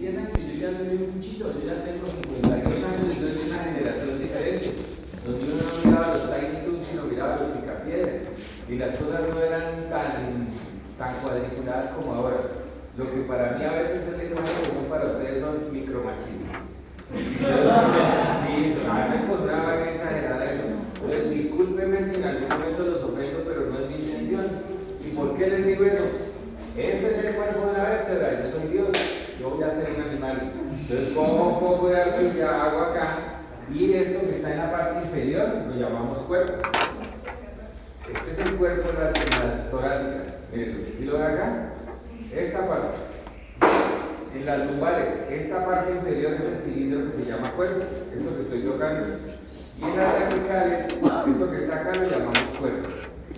entiendan que yo ya soy un chito, yo ya tengo 52 años y soy de una generación diferente. Donde uno no miraba los Tiny Toons, sino miraba los picapiedras. Y las cosas no eran tan cuadriculadas como ahora. Lo que para mí a veces es lenguaje común, para ustedes son micromachismos. Sí, a mí me encontraba bien exagerada eso. Entonces, discúlpenme si en algún momento los ofendo, pero no es mi intención. ¿Y por qué les digo eso? Este es el cuerpo de la vértebra, yo soy Dios, yo voy a ser un animal. Entonces cojo un poco de arcilla, hago acá, y esto que está en la parte inferior lo llamamos cuerpo. Este es el cuerpo de las torácicas. Miren, si lo ven acá, esta parte. En las lumbares, esta parte inferior es el cilindro que se llama cuerpo, esto que estoy tocando. Y en las cervicales, esto que está acá lo llamamos cuerpo.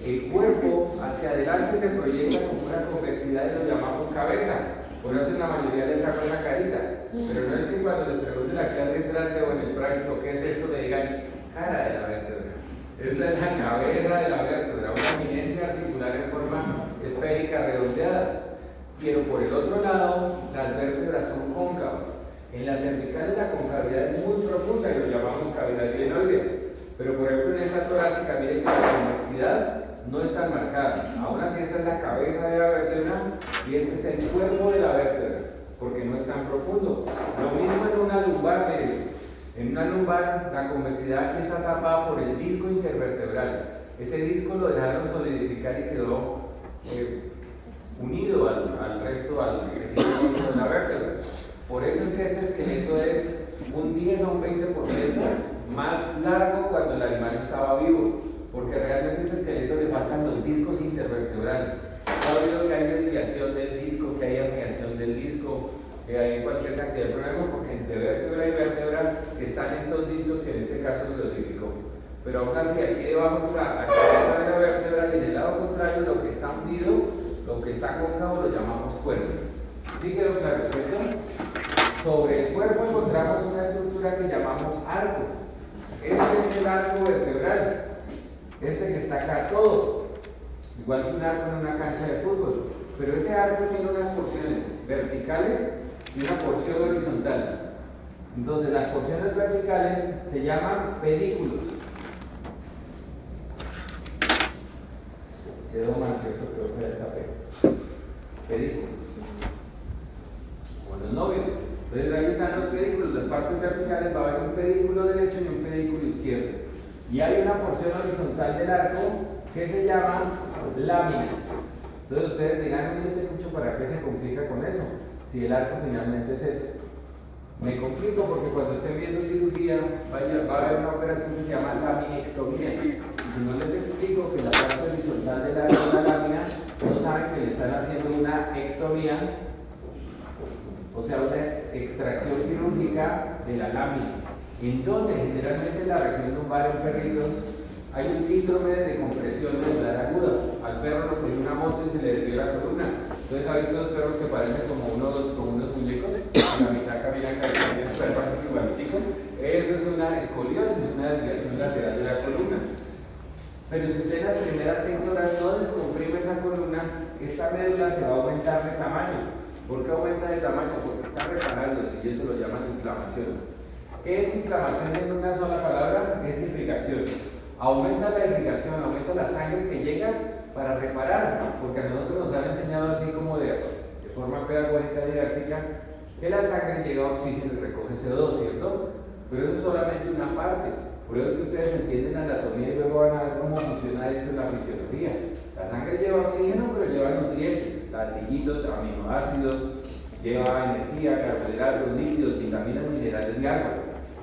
El cuerpo hacia adelante se proyecta como una convexidad y lo llamamos cabeza. Por eso en la mayoría les hago una carita. Pero no es que cuando les pregunte en la clase entrante o en el práctico qué es esto, me digan cara de la vértebra. Esta es la cabeza de la vértebra, una eminencia articular en forma esférica redondeada. Pero por el otro lado, las vértebras son cóncavas. En las cervicales la concavidad es muy profunda y lo llamamos cavidad glenoidea. Pero por ejemplo en esta torácica, miren que la convexidad no es tan marcada. Aún así esta es la cabeza de la vértebra y este es el cuerpo de la vértebra, porque no es tan profundo. Lo mismo en una lumbar, miren. En una lumbar la convexidad aquí está tapada por el disco intervertebral. Ese disco lo dejaron solidificar y quedó unido al resto, al tejido de la vértebra. Por eso es que este esqueleto es un 10 o un 20% más largo cuando el animal estaba vivo, porque realmente a este esqueleto le faltan los discos intervertebrales. Ha oído que hay desviación del disco, que hay ampliación del disco, que hay cualquier cantidad de problemas, porque entre vértebra y vértebra están estos discos que en este caso se osificó. Pero aún así, aquí debajo está la cabeza de la vértebra y en el lado contrario lo que está hundido, lo que está cóncavo lo llamamos cuerpo. ¿Sí quedó claro, cierto? Sobre el cuerpo encontramos una estructura que llamamos arco. Este es el arco vertebral. Este que está acá todo. Igual que un arco en una cancha de fútbol. Pero ese arco tiene unas porciones verticales y una porción horizontal. Entonces las porciones verticales se llaman pedículos. Quedó más cierto, creo que ya está pedículos. Como los novios. Entonces ahí están los pedículos. Las partes verticales va a haber un pedículo derecho y un pedículo izquierdo. Y hay una porción horizontal del arco que se llama lámina. Entonces ustedes dirán, ¿y este mucho para qué se complica con eso? Si el arco finalmente es eso. Me complico porque cuando estén viendo cirugía va a haber una operación que se llama laminectomía. Y si no les explico que la parte horizontal del arco de la lámina, no saben que le están haciendo una ectomía, o sea, una extracción quirúrgica de la lámina. En donde generalmente en la región lumbar en perritos hay un síndrome de compresión medular aguda. Al perro lo cogió una moto y se le desvió la columna. Entonces ha visto dos perros que parecen como unos muñecos, en la mitad caminan caminando perros igualiticos. Eso es una escoliosis, una desviación lateral de la columna. Pero si usted en las primeras 6 horas no descomprime esa columna, esta médula se va a aumentar de tamaño. ¿Por qué aumenta de tamaño? Porque está reparándose y eso lo llaman inflamación. ¿Qué es inflamación en una sola palabra? Es irrigación. Aumenta la irrigación, aumenta la sangre que llega para reparar, porque a nosotros nos han enseñado así como de forma pedagógica didáctica que la sangre llega a oxígeno y recoge CO2, ¿cierto? Pero eso es solamente una parte. Por eso es que ustedes entienden anatomía y luego van a ver cómo funciona esto en la fisiología. La sangre lleva oxígeno, pero lleva nutrientes, ladrillitos, aminoácidos, lleva energía, carbohidratos, lípidos, vitaminas, minerales y agua.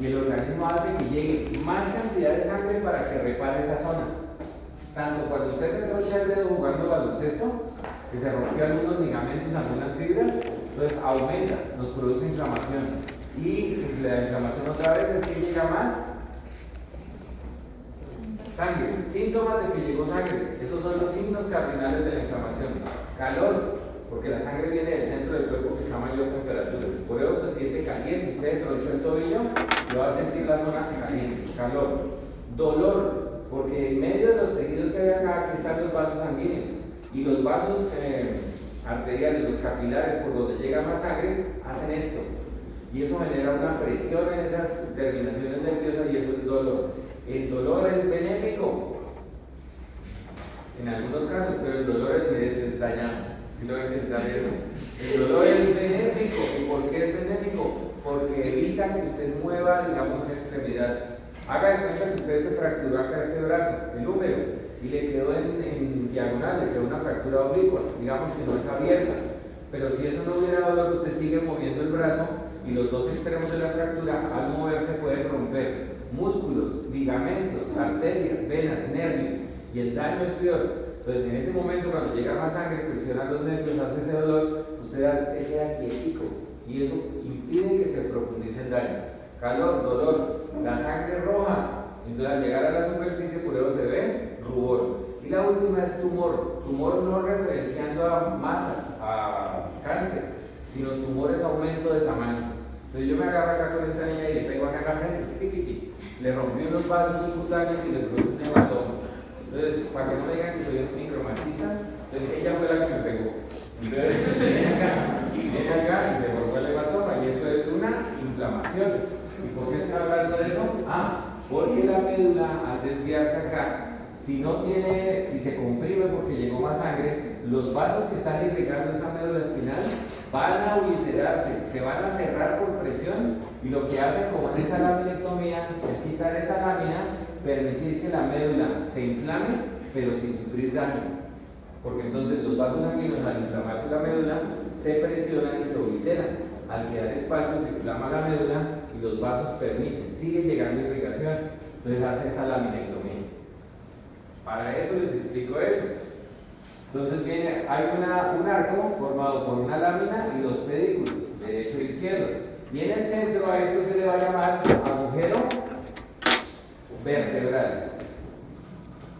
Y el organismo hace que llegue más cantidad de sangre para que repare esa zona. Tanto cuando usted se troncha el dedo jugando baloncesto, que se rompió algunos ligamentos, algunas fibras, entonces aumenta, nos produce inflamación. Y la inflamación otra vez es que llega más sangre. Síntomas de que llegó sangre. Esos son los signos cardinales de la inflamación. Calor, porque la sangre viene del centro del cuerpo que está a mayor temperatura. Por eso se siente caliente. Usted tronchó el tobillo, lo va a sentir la zona caliente. Calor. Dolor, porque en medio de los tejidos que hay acá, aquí están los vasos sanguíneos. Y los vasos arteriales, los capilares por donde llega más sangre, hacen esto. Y eso genera una presión en esas terminaciones nerviosas y eso es dolor. El dolor es benéfico en algunos casos, pero el dolor es dañado. ¿Sí lo ven que está viendo? El dolor es benéfico. ¿Y por qué es benéfico? Porque evita que usted mueva, digamos, una extremidad. Haga de cuenta que usted se fracturó acá este brazo, el húmero, y le quedó en diagonal, le quedó una fractura oblicua, digamos que no es abierta. Pero si eso no hubiera dolor, usted sigue moviendo el brazo y los dos extremos de la fractura al moverse pueden romper músculos, ligamentos, arterias, venas, nervios, y el daño es peor. Entonces en ese momento cuando llega más sangre, presiona los nervios, hace ese dolor, usted se queda quietico y eso impide que se profundice el daño. Calor, dolor, la sangre roja, entonces al llegar a la superficie por eso se ve rubor. Y la última es tumor, tumor no referenciando a masas, a cáncer, sino tumor es aumento de tamaño. Entonces yo me agarro acá con esta niña y le pego acá en la frente, le rompí unos vasos subcutáneos y le produce un hematoma. Entonces, para que no me digan que soy un micromachista, entonces ella fue la que me pegó. Entonces, viene acá y se formó el hematoma y eso es una inflamación. ¿Y por qué estoy hablando de eso? Porque la médula, al desviarse acá, si se comprime porque llegó más sangre, los vasos que están irrigando esa médula espinal van a obliterarse, se van a cerrar por presión y lo que hacen como en esa laminectomía es quitar esa lámina, permitir que la médula se inflame pero sin sufrir daño, porque entonces los vasos sanguíneos al inflamarse la médula se presionan y se obliteran. Al quedar espacio se inflama la médula y los vasos permiten, sigue llegando irrigación, entonces hace esa laminectomía. Para eso les explico eso. Entonces hay un arco formado por una lámina y dos pedículos, derecho e izquierdo. Y en el centro a esto se le va a llamar agujero vertebral.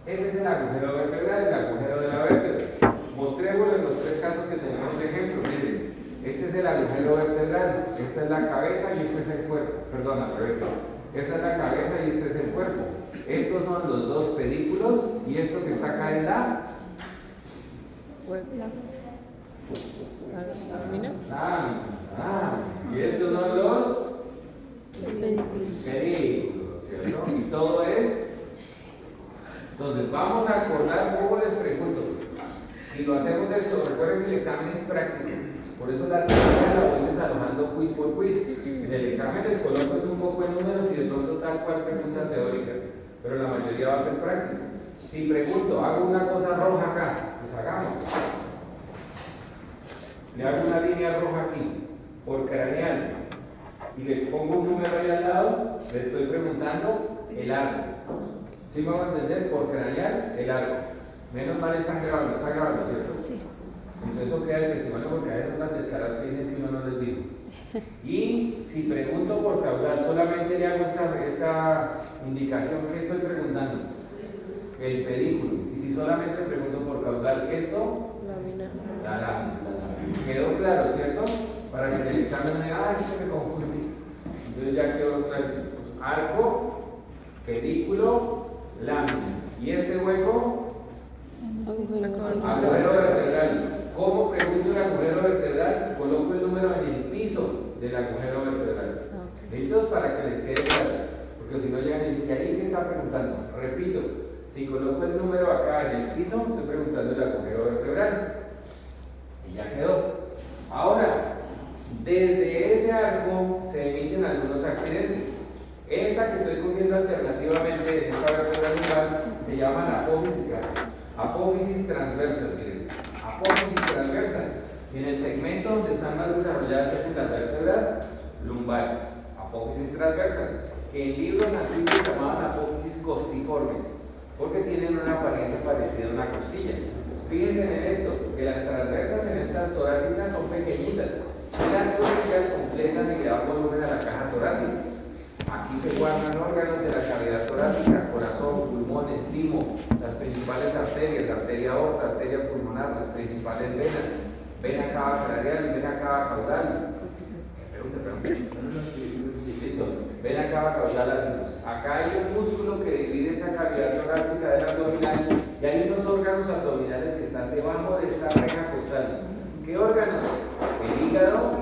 Ese es el agujero vertebral, el agujero de la vértebra. Mostrémoslo en los tres casos que tenemos de ejemplo. Miren, este es el agujero vertebral, esta es la cabeza y este es el cuerpo. Perdón, al revés. Esta es la cabeza y este es el cuerpo. Estos son los dos pedículos y esto que está acá es la lámina. Y estos son los pedículos, ¿cierto? Y todo es. Entonces, vamos a acordar cómo les pregunto. Si lo hacemos esto, recuerden que el examen es práctico. Por eso la teoría la voy desalojando quiz por quiz. En el examen les coloco un poco de números y de pronto tal cual pregunta teórica, pero la mayoría va a ser práctica. Si pregunto, hago una cosa roja acá, pues hagamos. Le hago una línea roja aquí, por craneal, y le pongo un número ahí al lado, le estoy preguntando el arco. ¿Sí me van a entender? Por craneal, el arco. Menos mal están grabando, está grabando, ¿cierto? Sí. Entonces eso queda de testimonio porque a veces son tan descarados que dicen que uno no les dijo. Y si pregunto por caudal, solamente le hago esta indicación que estoy preguntando, el pedículo. Y si solamente pregunto por caudal, esto, Lámina. la lámina. Quedó claro, ¿cierto? Para que en el examen me diga, esto me confundí. Entonces ya quedó claro. Arco, pedículo, lámina. Y este hueco, agujero vertebral. ¿Cómo pregunto el agujero vertebral? Coloco el número en el piso del agujero vertebral. ¿Listos? Para que les quede claro. Porque si no llegan y dicen, ¿y ahí qué está preguntando? Repito, si coloco el número acá en el piso, estoy preguntando el agujero vertebral. Y ya quedó. Ahora, desde ese arco se emiten algunos accidentes. Esta que estoy cogiendo alternativamente en esta vértebra lumbar se llama la apófisis transversas, miren, apófisis transversas. Y en el segmento donde están más desarrolladas es en las vértebras lumbares, apófisis transversas, que en libros antiguos se llamaban apófisis costiformes, porque tienen una apariencia parecida a una costilla. Fíjense en esto, que las transversas en estas torácicas son pequeñitas, y las costillas completan y le dan volumen a la caja torácica. Aquí se guardan órganos de la cavidad torácica, corazón, pulmón, estimo, las principales arterias, la arteria aorta, arteria pulmonar, las principales venas, vena cava craneal, vena cava caudal. Listo. Vena cava caudal ácidos. Acá hay un músculo que divide esa cavidad torácica del abdominal y hay unos órganos abdominales que están debajo de esta reja costal. ¿Qué órganos? El hígado,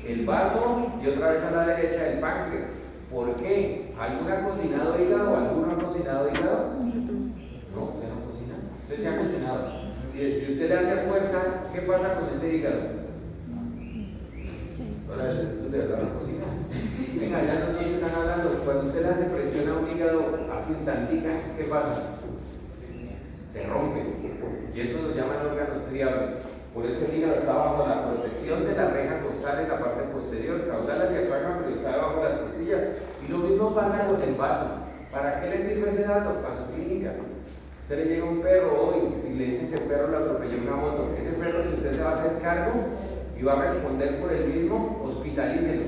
el vaso y otra vez a la derecha el páncreas. ¿Por qué? ¿Alguno ha cocinado hígado? ¿Alguno ha cocinado hígado? No, usted no cocina. Usted se ha cocinado. Si usted le hace fuerza, ¿qué pasa con ese hígado? Ahora, esto de verdad no cocina. Venga, ya no nos están hablando. Cuando usted le hace presión a un hígado así tantica, ¿qué pasa? Se rompe. Y eso lo llaman órganos triables. Por eso el hígado está bajo la protección de la reja costal en la parte posterior, caudal al diafragma, pero está debajo de las costillas. Y lo mismo pasa con el vaso. ¿Para qué le sirve ese dato? Para su clínica. Usted le llega un perro hoy y le dicen que el perro lo atropelló una moto. Ese perro, si usted se va a hacer cargo y va a responder por el mismo, hospitalícelo.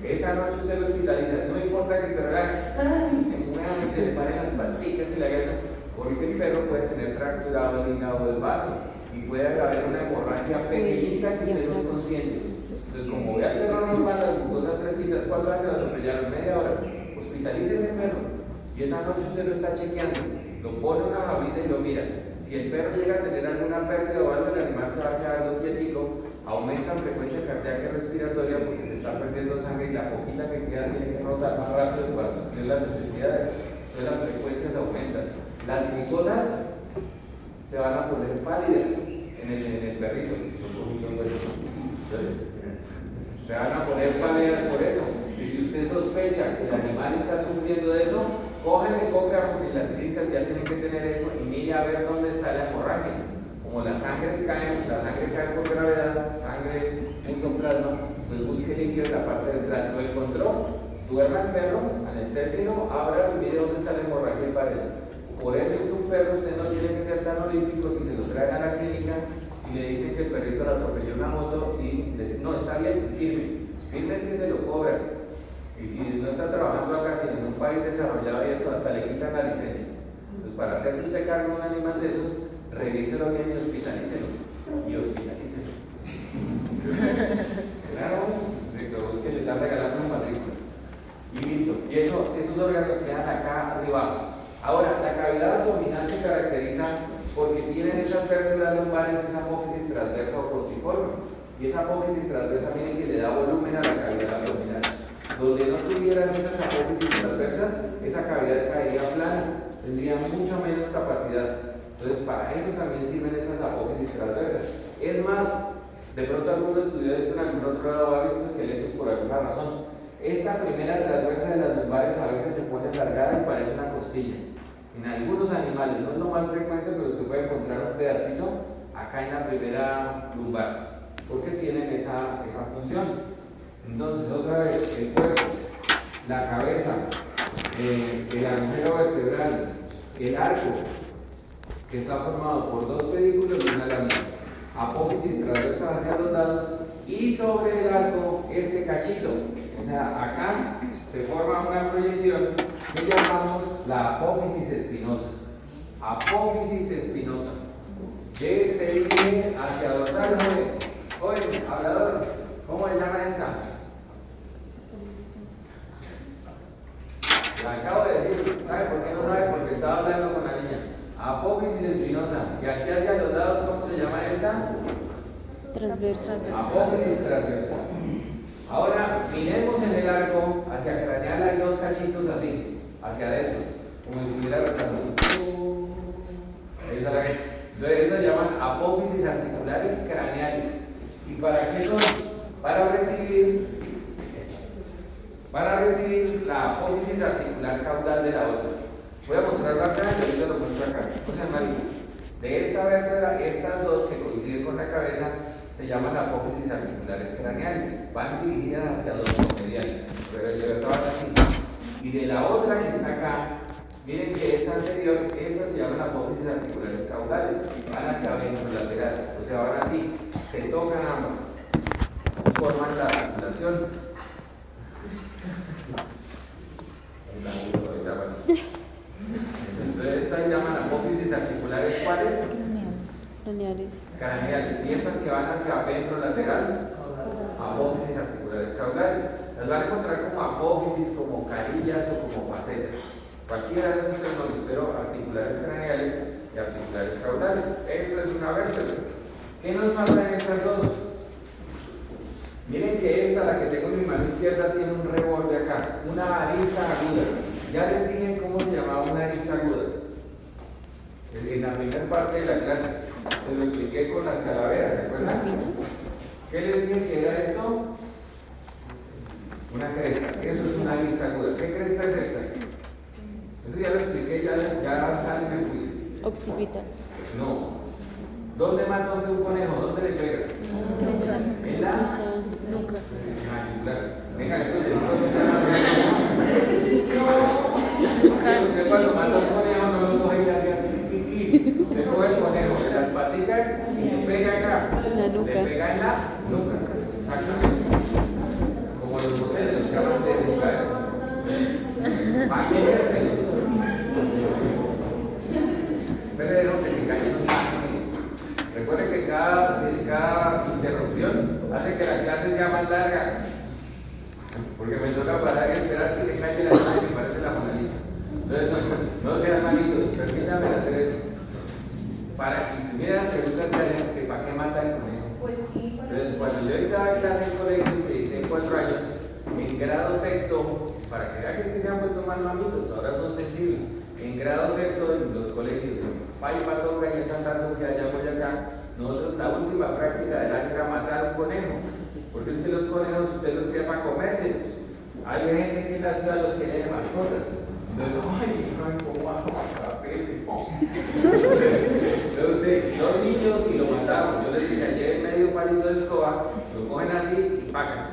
Esa noche usted lo hospitaliza. No importa que el perro se mueva y se le paren las paticas y le haga eso, porque el perro puede tener fracturado el hígado del vaso y puede haber una hemorragia pequeñita que usted no es consciente. Entonces, como ve al perro normal, las glucosas fresquitas, ¿cuánto hace que lo atropellaron? Media hora. Hospitalice ese perro. Y esa noche usted lo está chequeando. Lo pone en una jaulita y lo mira. Si el perro llega a tener alguna pérdida o algo, el animal se va quedando quietico, aumenta frecuencia cardíaca y respiratoria porque se está perdiendo sangre y la poquita que queda tiene que rotar más rápido para suplir las necesidades. Entonces las frecuencias aumentan. Las glucosas se van a poner pálidas en el perrito. Se van a poner pálidas por eso. Y si usted sospecha que el animal está sufriendo de eso, coja el ecógrafo, porque las clínicas ya tienen que tener eso, y mire a ver dónde está la hemorragia. Como la sangre cae por gravedad, sangre, mucho plasma, pues busque líquido en la parte de atrás. Lo encontró, duerma el perro, anestésilo, abra y mire dónde está la hemorragia y párela. Por eso es que un perro usted no tiene que ser tan olímpico si se lo traen a la clínica y le dicen que el perrito le atropelló una moto y le dicen, no, está bien, firme es que se lo cobran. Y si no está trabajando acá, sino en un país desarrollado y eso, hasta le quitan la licencia. Entonces, para hacerse usted cargo de un animal de esos, revíselo bien y hospitalícelo. Claro, que le están regalando un matrícula. Y listo. Y esos órganos quedan acá arriba. Ahora, la cavidad abdominal se caracteriza porque tienen esas vértebras lumbares, esa apófisis transversa o costiforme. Y esa apófisis transversa, miren que le da volumen a la cavidad abdominal. Donde no tuvieran esas apófisis transversas, esa cavidad caería plana, tendría mucha menos capacidad. Entonces, para eso también sirven esas apófisis transversas. Es más, de pronto alguno estudió esto en algún otro lado, ha visto esqueletos por alguna razón. Esta primera transversa de las lumbares a veces se pone alargada y parece una costilla. En algunos animales, no es lo más frecuente, pero usted puede encontrar un pedacito acá en la primera lumbar, porque tienen esa función. Entonces, otra vez, el cuerpo, la cabeza, el agujero vertebral, el arco, que está formado por dos pedículos y una lámina, apófisis transversa hacia los lados, y sobre el arco este cachito. O sea, acá se forma una proyección que llamamos la apófisis espinosa. Apófisis espinosa. Que se dirige hacia dorsal. Oye, hablador, ¿cómo le llama esta? La acabo de decir. ¿Sabe por qué no sabe? Porque estaba hablando con la niña. Apófisis espinosa. Y aquí hacia los lados, ¿cómo se llama esta? Transversal. Apófisis transversal. Ahora, miremos en el arco hacia craneal, hay dos cachitos así, hacia adentro, como si estuviera rezando. Entonces, eso se llaman apófisis articulares craneales. ¿Y para qué son? Para recibir la apófisis articular caudal de la otra. Voy a mostrarlo acá y ahorita lo muestro acá. O sea, María, de esta vértebra, estas dos que coinciden con la cabeza, se llaman apófisis articulares craneales, van dirigidas hacia los mediales, pero de verdad van así. Y de la otra que está acá, miren que esta anterior, estas se llaman apófisis articulares caudales, van hacia ventrolateral, o sea, van así, se tocan ambas, forman la articulación. Entonces estas se llaman apófisis articulares, ¿cuáles? Craneales. Craneales, y estas que van hacia ventrolateral, apófisis articulares caudales. Las van a encontrar como apófisis, como carillas o como facetas. Cualquiera de esos tres nombres, pero articulares craneales y articulares caudales. Eso es una vértebra. ¿Qué nos falta en estas dos? Miren que esta, la que tengo en mi mano izquierda, tiene un reborde acá, una arista aguda. Ya les dije cómo se llamaba una arista aguda. En la primera parte de la clase se lo expliqué con las calaveras, ¿se acuerdan? ¿Qué les dije que era esto? Una cresta. Eso es una arista aguda. ¿Qué cresta es esta? Eso ya lo expliqué, ya sale en el juicio. Occipital. No. ¿Dónde mata usted un conejo? ¿Dónde le pega? En la Nuca. claro. Venga, eso es usted cuando mata un conejo no lo coge y hace usted coge el conejo de las paticas y le pega acá. La nuca. Le pega en la nuca. Exactamente. Como los boceles, los llaman de nuca. Imagínense. Espera eso que se calle un así. Recuerden que cada interrupción hace que la clase sea más larga. Porque me toca parar y esperar que se calle la clase que parece la Mona Lisa. Entonces, no sean malitos, permítanme hacer eso. Para que mira las preguntas que hacen, que para qué mata el conejo. Pues sí. Entonces, cuando yo dictaba clase en colegios de 4 años, en grado sexto, para que vean que se han puesto más mamitos, ahora son sensibles. En grado sexto, en los colegios, en Paipa Toca y en Santa Sofía, allá Boyacá, nosotros la última práctica del año era matar un conejo. Porque es que los conejos usted los quiere para comérselos. Hay gente que en la ciudad los tiene de mascotas. Entonces, ay, no, ¿cómo vas a matar a Pepe? Entonces, dos niños y lo matamos. Yo les dije, lleven medio palito de escoba, lo cogen así y pacan.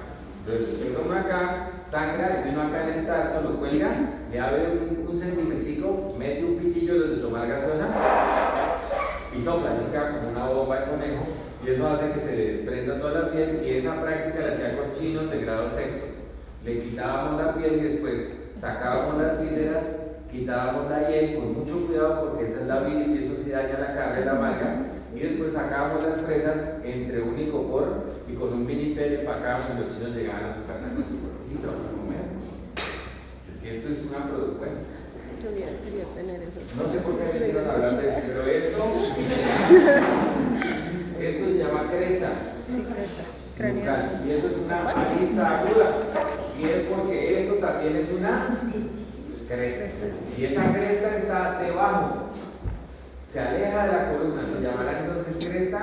Entonces, llega uno acá, sangra, y uno acá en el tarso, lo cuelga, le abre un centimetico, mete un pitillo de tomar gaseosa y sopla, y queda como una bomba de conejo, y eso hace que se desprenda toda la piel, y esa práctica la hacía con chinos de grado sexto. Le quitábamos la piel y después sacábamos las vísceras, quitábamos la hiel con mucho cuidado porque esa es la bilis y eso sí daña la carne de la amarga, y después sacábamos las presas entre un icopor y con un vinipel empacábamos y los chinos llegaban a su casa con su cuerpito a comer. Es que esto es una producción. Yo quería tener eso. No sé por qué me hicieron hablar de eso, pero esto se llama cresta. Sí, cresta. Nucal, y eso es una arista aguda. Y es porque esto también es una cresta. Y esa cresta está debajo. Se aleja de la columna, se llamará entonces cresta.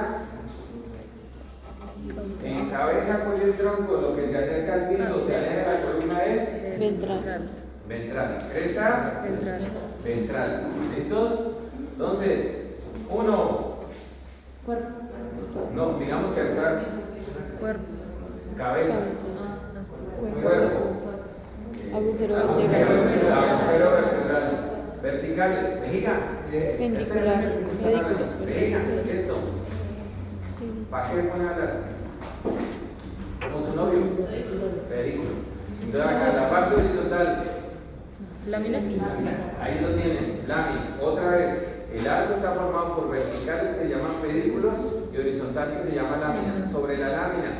En cabeza, cuello y tronco, lo que se acerca al piso, se aleja de la columna es Ventral. ventral. Cresta Ventral. ventral. ¿Listos? Entonces, uno. Cuerpo. No, digamos que está Cuerpo. cabeza, Cuerpo. cuerpo, Agujero agujero vertebral. vertebral, verticales, vejiga, Pendicular. Pedículos. vejiga, esto. ¿Para qué van a hablar? Como su novio, pedículo. Entonces acá la parte horizontal, Lámina. ahí lo tienen, lámina. Otra vez, el arco está formado por verticales que se llaman pedículos y horizontal que se llama lámina. Sobre la lámina,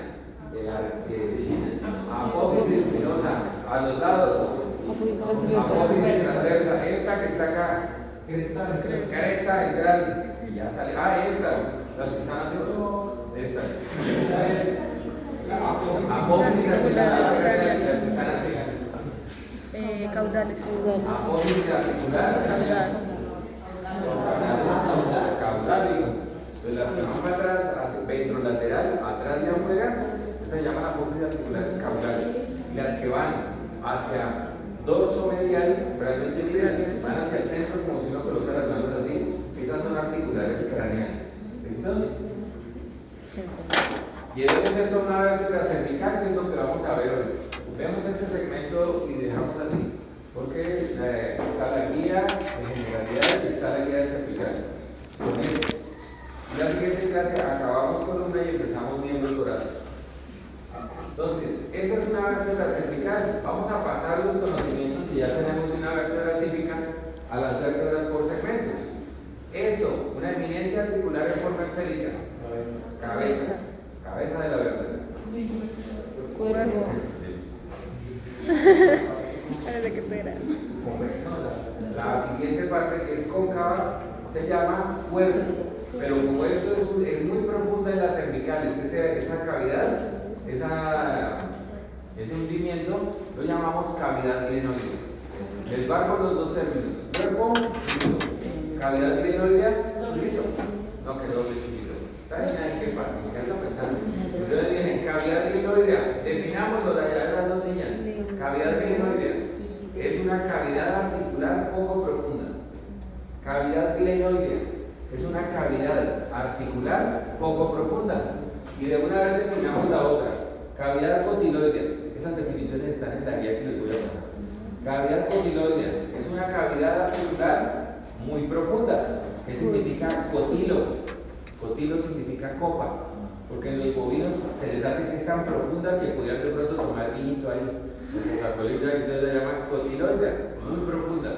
apófisis espinosa, a los lados, Apófisis apófisis transversa. transversa, esta que está acá, cresta ventral, y ya sale, estas, las que están haciendo, estas. Esta es la apófisis articular, las que están así. Caudales. Apófisis articular, Caudal. caudal, digo. Entonces las que van para atrás, ventrolateral, atrás y afuera, se llaman apófisis articulares caudales. Y las que van hacia dorso medial, realmente lineales, van hacia el centro como si uno coloca las manos así, esas son articulares craneales. ¿Listos? Y entonces esto es una vértebra cervical, que es lo que vamos a ver hoy. Vemos este segmento y dejamos así, porque está la guía de generalidades y está la guía de cervicales. Con esto. Y la siguiente clase acabamos con una y empezamos viendo el brazo. Entonces, esta es una vértebra cervical. Vamos a pasar los conocimientos que ya tenemos de una vértebra típica a las vértebras por segmentos. Esto, una eminencia articular en forma esférica. Cabeza. Cabeza de la vértebra. Cuerpo. Parece que espera. La siguiente parte que es cóncava se llama cuerpo. Pero como esto es muy profunda en las cervicales, esa cavidad, ese hundimiento, lo llamamos cavidad glenoidea. Les va con los dos términos. Cuerpo, cavidad glenoidea, chiquito. No, que doble chiquito. Está bien, hay que pensar. Entonces viene cavidad glenoidea. Definámoslo de allá de las dos niñas. Cavidad glenoidea es una cavidad articular poco profunda. Cavidad glenoidea es una cavidad articular poco profunda. Y de una vez definamos la otra. Cavidad cotiloidea. Esas definiciones están en la guía que les voy a pasar. Cavidad cotiloidea es una cavidad articular muy profunda. ¿Qué significa cotilo? Cotilo significa copa, porque en los bovinos se les hace que es tan profunda que podían de pronto tomar vinito ahí, Coca-Colita, entonces la llaman cotiloidea, muy profunda.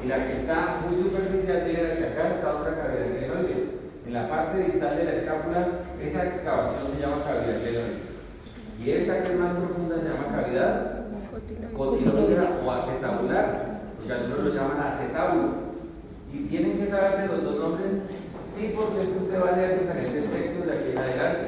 Y la que está muy superficial tiene la que acá está otra cavidad glenoidea. En la parte distal de la escápula, esa excavación se llama cavidad glenoidea. Y esta que es más profunda se llama cavidad cotiloidea o acetabular, porque algunos lo llaman acetábulo. Y tienen que saberse los dos nombres, sí, porque es que usted va a leer diferentes textos de aquí en adelante.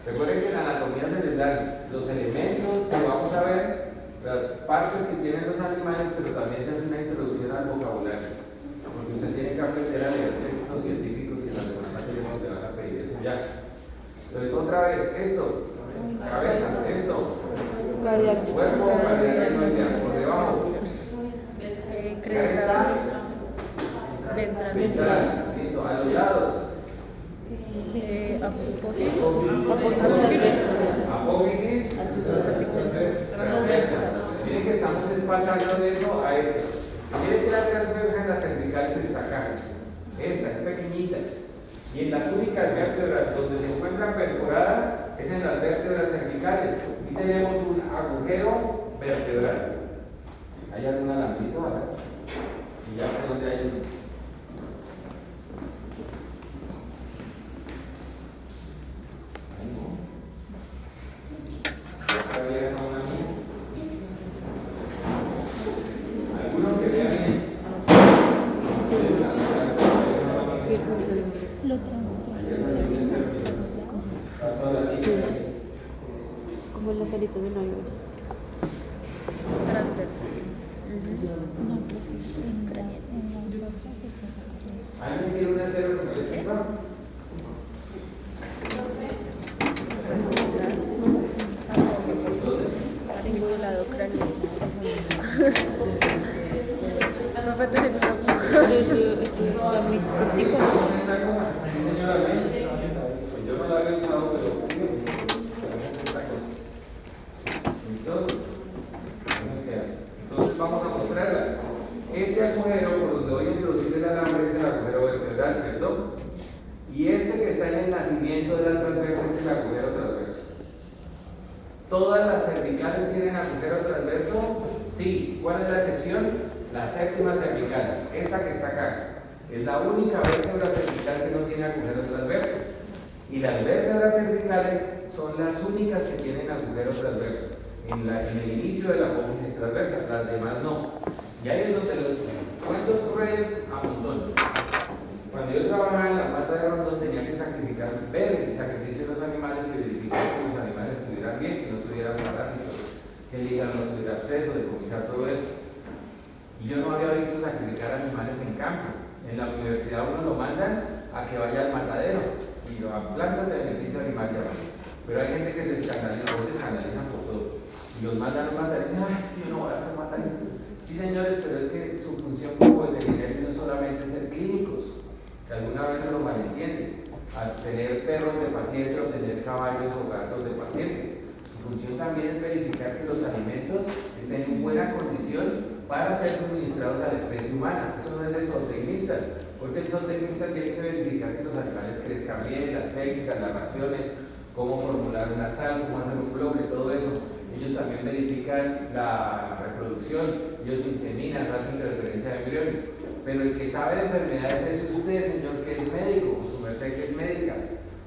Recuerden que en la anatomía se les dan los elementos que vamos a ver, las partes que tienen los animales, pero también se hace una introducción al vocabulario, porque usted tiene que aprender a leer textos científicos y en las demás materias se van a pedir eso ya. Entonces otra vez, esto, cabeza, esto, cuerpo, cavidad glenoidea, por debajo, Cresta, ventral, listo, a los lados, apófisis, transversa. Miren que estamos pasando de eso a esto. Miren que la transversa en las cervicales está acá. Esta es pequeñita. Y en las únicas vértebras donde se encuentran perforadas es en las vértebras cervicales. Y tenemos un agujero vertebral. ¿Hay algún alambrito acá? Y ya sé dónde hay uno. Algunos que vean bien. Lo como las alitas de un avión. transversal. No, pues en las otras está sacando. ¿Alguien tiene un acero que me le sirva? Cingulado craneal. No fue tener Esto está muy cortico. Señora, pues yo no la había usado, pero entonces vamos a mostrarla. Este agujero por donde voy a introducir el alambre es el agujero vertebral, ¿cierto? Y este que está en el nacimiento de la transversa es el agujero transverso. ¿Todas las cervicales tienen agujero transverso? Sí. ¿Cuál es la excepción? La séptima cervical, esta que está acá. Es la única vértebra cervical que no tiene agujero transverso. Y las vértebras cervicales son las únicas que tienen agujero transverso. En el inicio de la apófisis transversa, las demás no. Y ahí es donde los cuentos crueles a montón. Cuando yo trabajaba en la mata de Rondón tenía que ver el sacrificio de los animales y verificar que los animales estuvieran bien, que no tuvieran parásitos, que el hígado no tuviera absceso, decomisar todo eso. Y yo no había visto sacrificar animales en campo. En la universidad uno lo mandan a que vaya al matadero y lo plantan de beneficio animal y abajo. Pero hay gente que se escandaliza por todo. Y los mandan a matar y dicen, ay, es que yo no voy a hacer matar. Sí, señores, pero es que su función como veterinario no es solamente ser clínicos, que alguna vez lo malentienden, al tener perros de paciente o tener caballos o gatos de pacientes. Su función también es verificar que los alimentos estén en buena condición para ser suministrados a la especie humana. Eso no es de zootecnistas, porque el zootecnista tiene que verificar que los animales crezcan bien, las técnicas, las raciones, cómo formular una sal, cómo hacer un bloque, todo eso. Ellos también verifican la reproducción, ellos inseminan, no hacen transferencia de embriones. Pero el que sabe de enfermedades es usted, señor, que es médico, o su merced que es médica.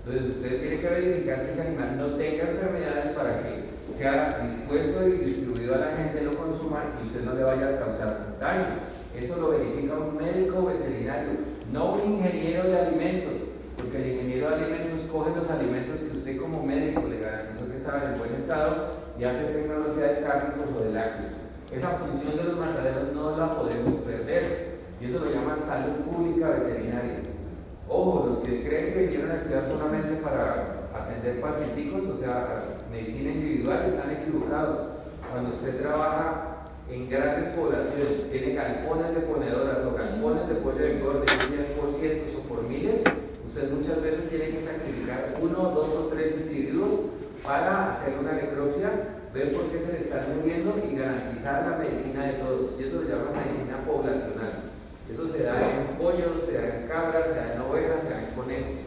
Entonces usted tiene que verificar que ese animal no tenga enfermedades para que sea dispuesto y distribuido a la gente, lo consuma y usted no le vaya a causar daño. Eso lo verifica un médico veterinario, no un ingeniero de alimentos. Porque porque el ingeniero de alimentos coge los alimentos que usted como médico le garantizó que estaban en buen estado y hace tecnología de cárnicos o de lácteos. Esa función de los mataderos no la podemos perder, y eso lo llaman salud pública veterinaria. Ojo, los que creen que vinieron a estudiar solamente para atender pacienticos, o sea, medicina individual, están equivocados. Cuando usted trabaja en grandes poblaciones, tiene galpones de ponedoras o galpones de pollo de engorde, ya por cientos o por miles, usted muchas veces tiene que sacrificar 1, 2 o 3 individuos para hacer una necropsia, ver por qué se le están muriendo y garantizar la medicina de todos. Y eso lo llaman medicina poblacional. Eso se da en pollos, se da en cabras, se da en ovejas, se da en conejos.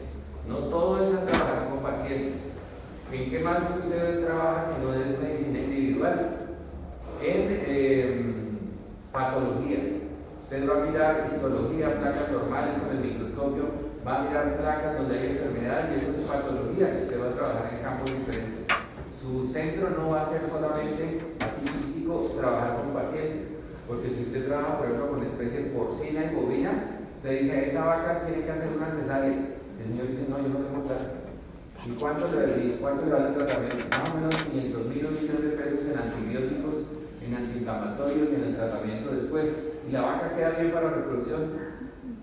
No todo es a trabajar con pacientes. ¿En qué más usted trabaja que no es medicina individual? En patología. Usted va a mirar histología, placas normales con el microscopio, va a mirar placas donde hay enfermedad y eso es patología, que usted va a trabajar en campos diferentes. Su centro no va a ser solamente así típico trabajar con pacientes, porque si usted trabaja, por ejemplo, con especies porcina y bovina, usted dice, esa vaca tiene que hacer una cesárea. El señor dice, no, yo no tengo plata. ¿Y cuánto le vale el tratamiento? Más o menos 500.000 o 1 millón de pesos en antibióticos, en antiinflamatorios y en el tratamiento después. ¿Y la vaca queda bien para la reproducción?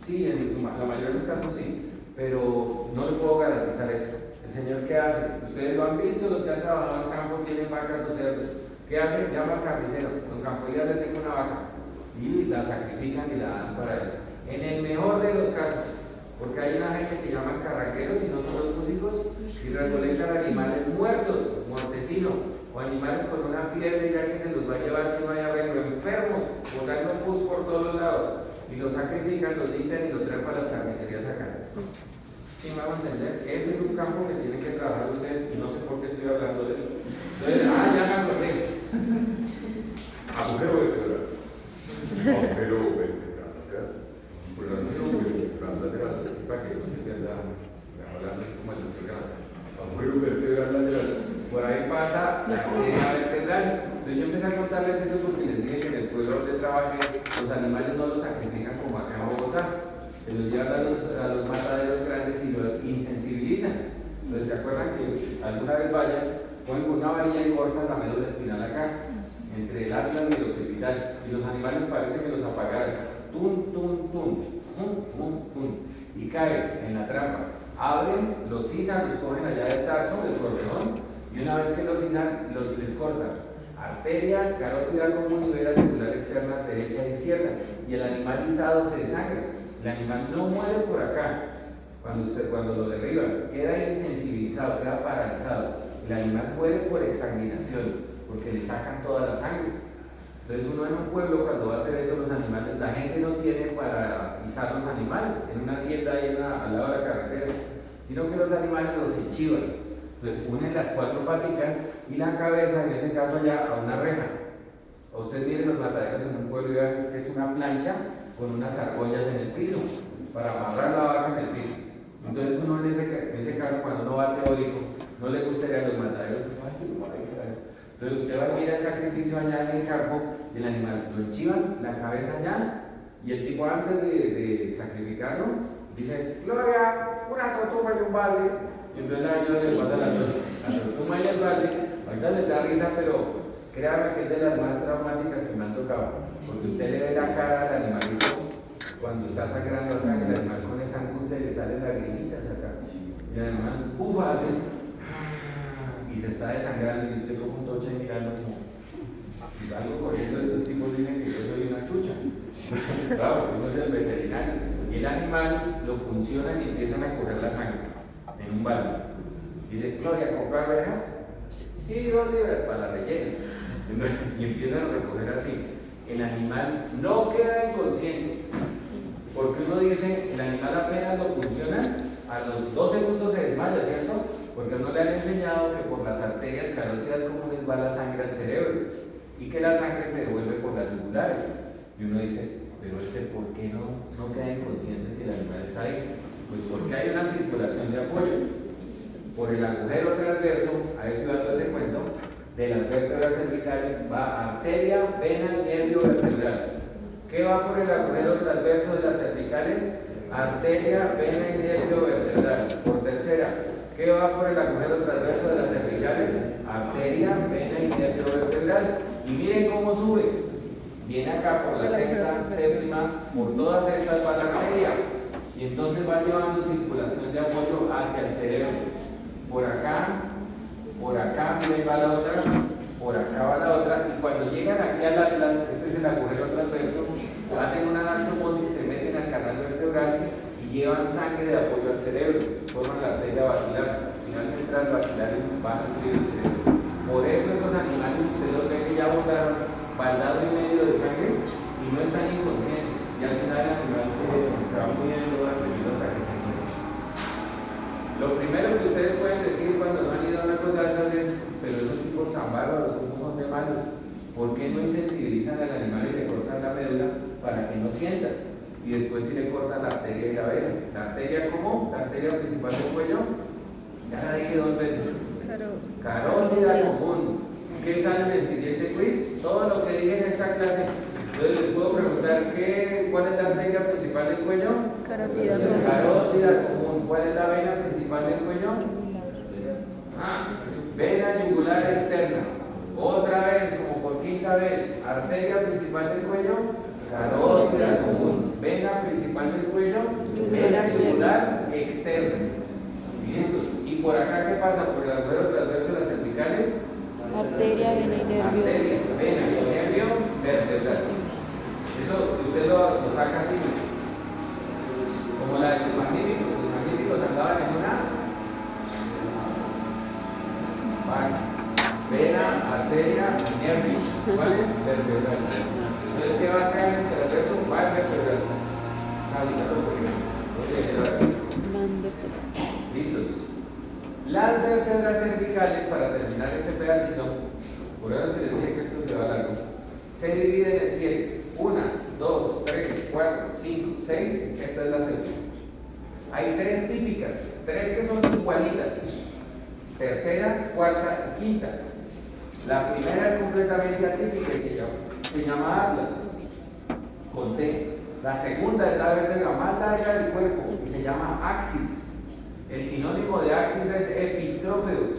Sí, en la mayoría de los casos sí, pero no le puedo garantizar eso. El señor, ¿qué hace? Ustedes lo han visto, los que han trabajado en campo tienen vacas o cerdos. ¿Qué hace? Llama al carnicero, don Campo, ya le tengo una vaca. Y la sacrifican y la dan para eso. En el mejor de los casos, porque hay una gente que llaman carranqueros y no son los músicos, y recolectan animales muertos, mortecinos, o animales con una fiebre ya que se los va a llevar que no haya arreglo, enfermos, botando pus por todos los lados, y los sacrifican, los limpian y los traen para las carnicerías acá. ¿Sí me hago entender? Ese es un campo que tienen que trabajar ustedes y no sé por qué estoy hablando de eso. Entonces, ya me acordé. Agujero vertebral. Agujero vertebral. Por el agujero vertebral lateral, así para que no se pierda hablando como el programa. Agujero vertebral lateral. Por ahí pasa la cadena vertebral. Entonces yo empecé a contarles eso porque les dije que en el pueblo donde trabajé los animales no los sacrifican como acá en Bogotá. Se los llevan a los mataderos grandes y los insensibilizan. Entonces, ¿se acuerdan que alguna vez vayan, ponen con una varilla y cortan la médula espinal acá, entre el atlas y el occipital, y los animales parece que los apagaron? Tum, tum, tum, tum, tum, tum, y caen en la trampa. Abren, los izan, los cogen allá del tarso, del corredor, y una vez que los izan, les cortan arteria, carótida común y vena circular externa, derecha e izquierda, y el animal izado se desangra. El animal no muere por acá cuando lo derriban, queda insensibilizado, queda paralizado. El animal muere por exsanguinación, porque le sacan toda la sangre. Entonces uno en un pueblo cuando va a hacer eso los animales, la gente no tiene para izar los animales en una tienda ahí al lado de la carretera, sino que los animales los enchivan. Entonces unen las 4 paticas y la cabeza, en ese caso allá, a una reja. O usted mire los mataderos en un pueblo y vean que es una plancha con unas argollas en el piso, para amarrar la vaca en el piso. Entonces uno en ese caso, cuando uno va teórico, no le gustaría a los mataderos, entonces usted va a mirar el sacrificio allá en el campo del animal, lo enchivan, la cabeza allá, y el tipo antes de sacrificarlo, dice, Gloria, una tortuga y un balde, y entonces la ayuda le pasa la tortuga y el balde, ahorita les da risa, pero créame que es de las más traumáticas que me han tocado, porque usted le ve la cara al animalito cuando está sangrando acá, el animal con esa angustia le salen lagrimitas acá, y el animal bufa, hace y se está desangrando y usted como un toche mirando como si salgo corriendo, estos tipos dicen que yo soy una chucha. Claro, uno es el veterinario y el animal lo funcionan y empiezan a coger la sangre en un balde. Dice, Gloria, ¿comprar rejas? Sí, 2 libras para las rellenas. Y empiezan a recoger así. El animal no queda inconsciente, porque uno dice, el animal apenas lo funciona, a los 2 segundos se desmaya, ¿cierto? Porque no le han enseñado que por las arterias carótidas comunes va la sangre al cerebro y que la sangre se devuelve por las yugulares. Y uno dice, pero ¿por qué no queda inconsciente si el animal está ahí? Pues porque hay una circulación de apoyo. Por el agujero transverso, a eso iba todo ese cuento, de las vértebras cervicales va arteria, vena y nervio vertebral. ¿Qué va por el agujero transverso de las cervicales? arteria, vena y nervio vertebral. Por tercera, ¿qué va por el agujero transverso de las cervicales? Arteria, vena y nervio vertebral. Y miren cómo sube. Viene acá por la sexta, séptima, por todas estas va la arteria. Y entonces va llevando circulación de apoyo hacia el cerebro. Por acá, miren, va la otra, por acá va la otra. Y cuando llegan aquí al atlas, este es el agujero transverso, hacen una anastomosis, se meten al canal vertebral y llevan sangre de apoyo al cerebro, forman la arteria basilar. Finalmente las bacilares van a subir el cerebro. Por eso esos animales, ustedes los ven que ya botaron baldado y medio de sangre y no están inconscientes. Y al final el animal se va muriendo debido hasta que se muere. Lo primero que ustedes pueden decir cuando no han ido a una cosa de esas es, pero esos tipos tan bárbaros, ¿cómo son de malos? ¿Por qué no insensibilizan al animal y le cortan la médula para que no sienta? Y después si le cortan la arteria y la vena. ¿La arteria cómo? ¿La arteria principal del cuello? Ya la dije 2 veces. Carótida común. ¿Qué sale en el siguiente quiz? Todo lo que dije en esta clase. Entonces les puedo preguntar, ¿cuál es la arteria principal del cuello? Carótida común. Carótida común. ¿Cuál es la vena principal del cuello? Vena yugular externa. Otra vez, como por quinta vez, arteria principal del cuello, carótida común. Vena principal del cuello, vena yugular externa. Y listos. ¿Y por acá qué pasa? Por el agujero transverso de las cervicales. Arteria, vena y nervio. Arteria, vena y nervio vertebral. Eso usted lo saca así. Como la de los magníficos. Los magníficos andaban en una vaina. Vena, arteria y nervio. ¿Cuál es? Vertebral. Entonces, ¿qué va a caer en el transverso? Va a vertebral. Sábito, listos. Las vértebras cervicales, para terminar este pedacito, por eso que les dije que esto se va largo, se dividen en 7. 1, 2, 3, 4, 5, 6. Esta es la cervical. Hay 3 típicas, 3 que son igualitas. Tercera, cuarta y quinta. La primera es completamente atípica y se llama atlas, con T. La segunda es la vértebra más larga del cuerpo y se llama axis. El sinónimo de axis es epistrófeus,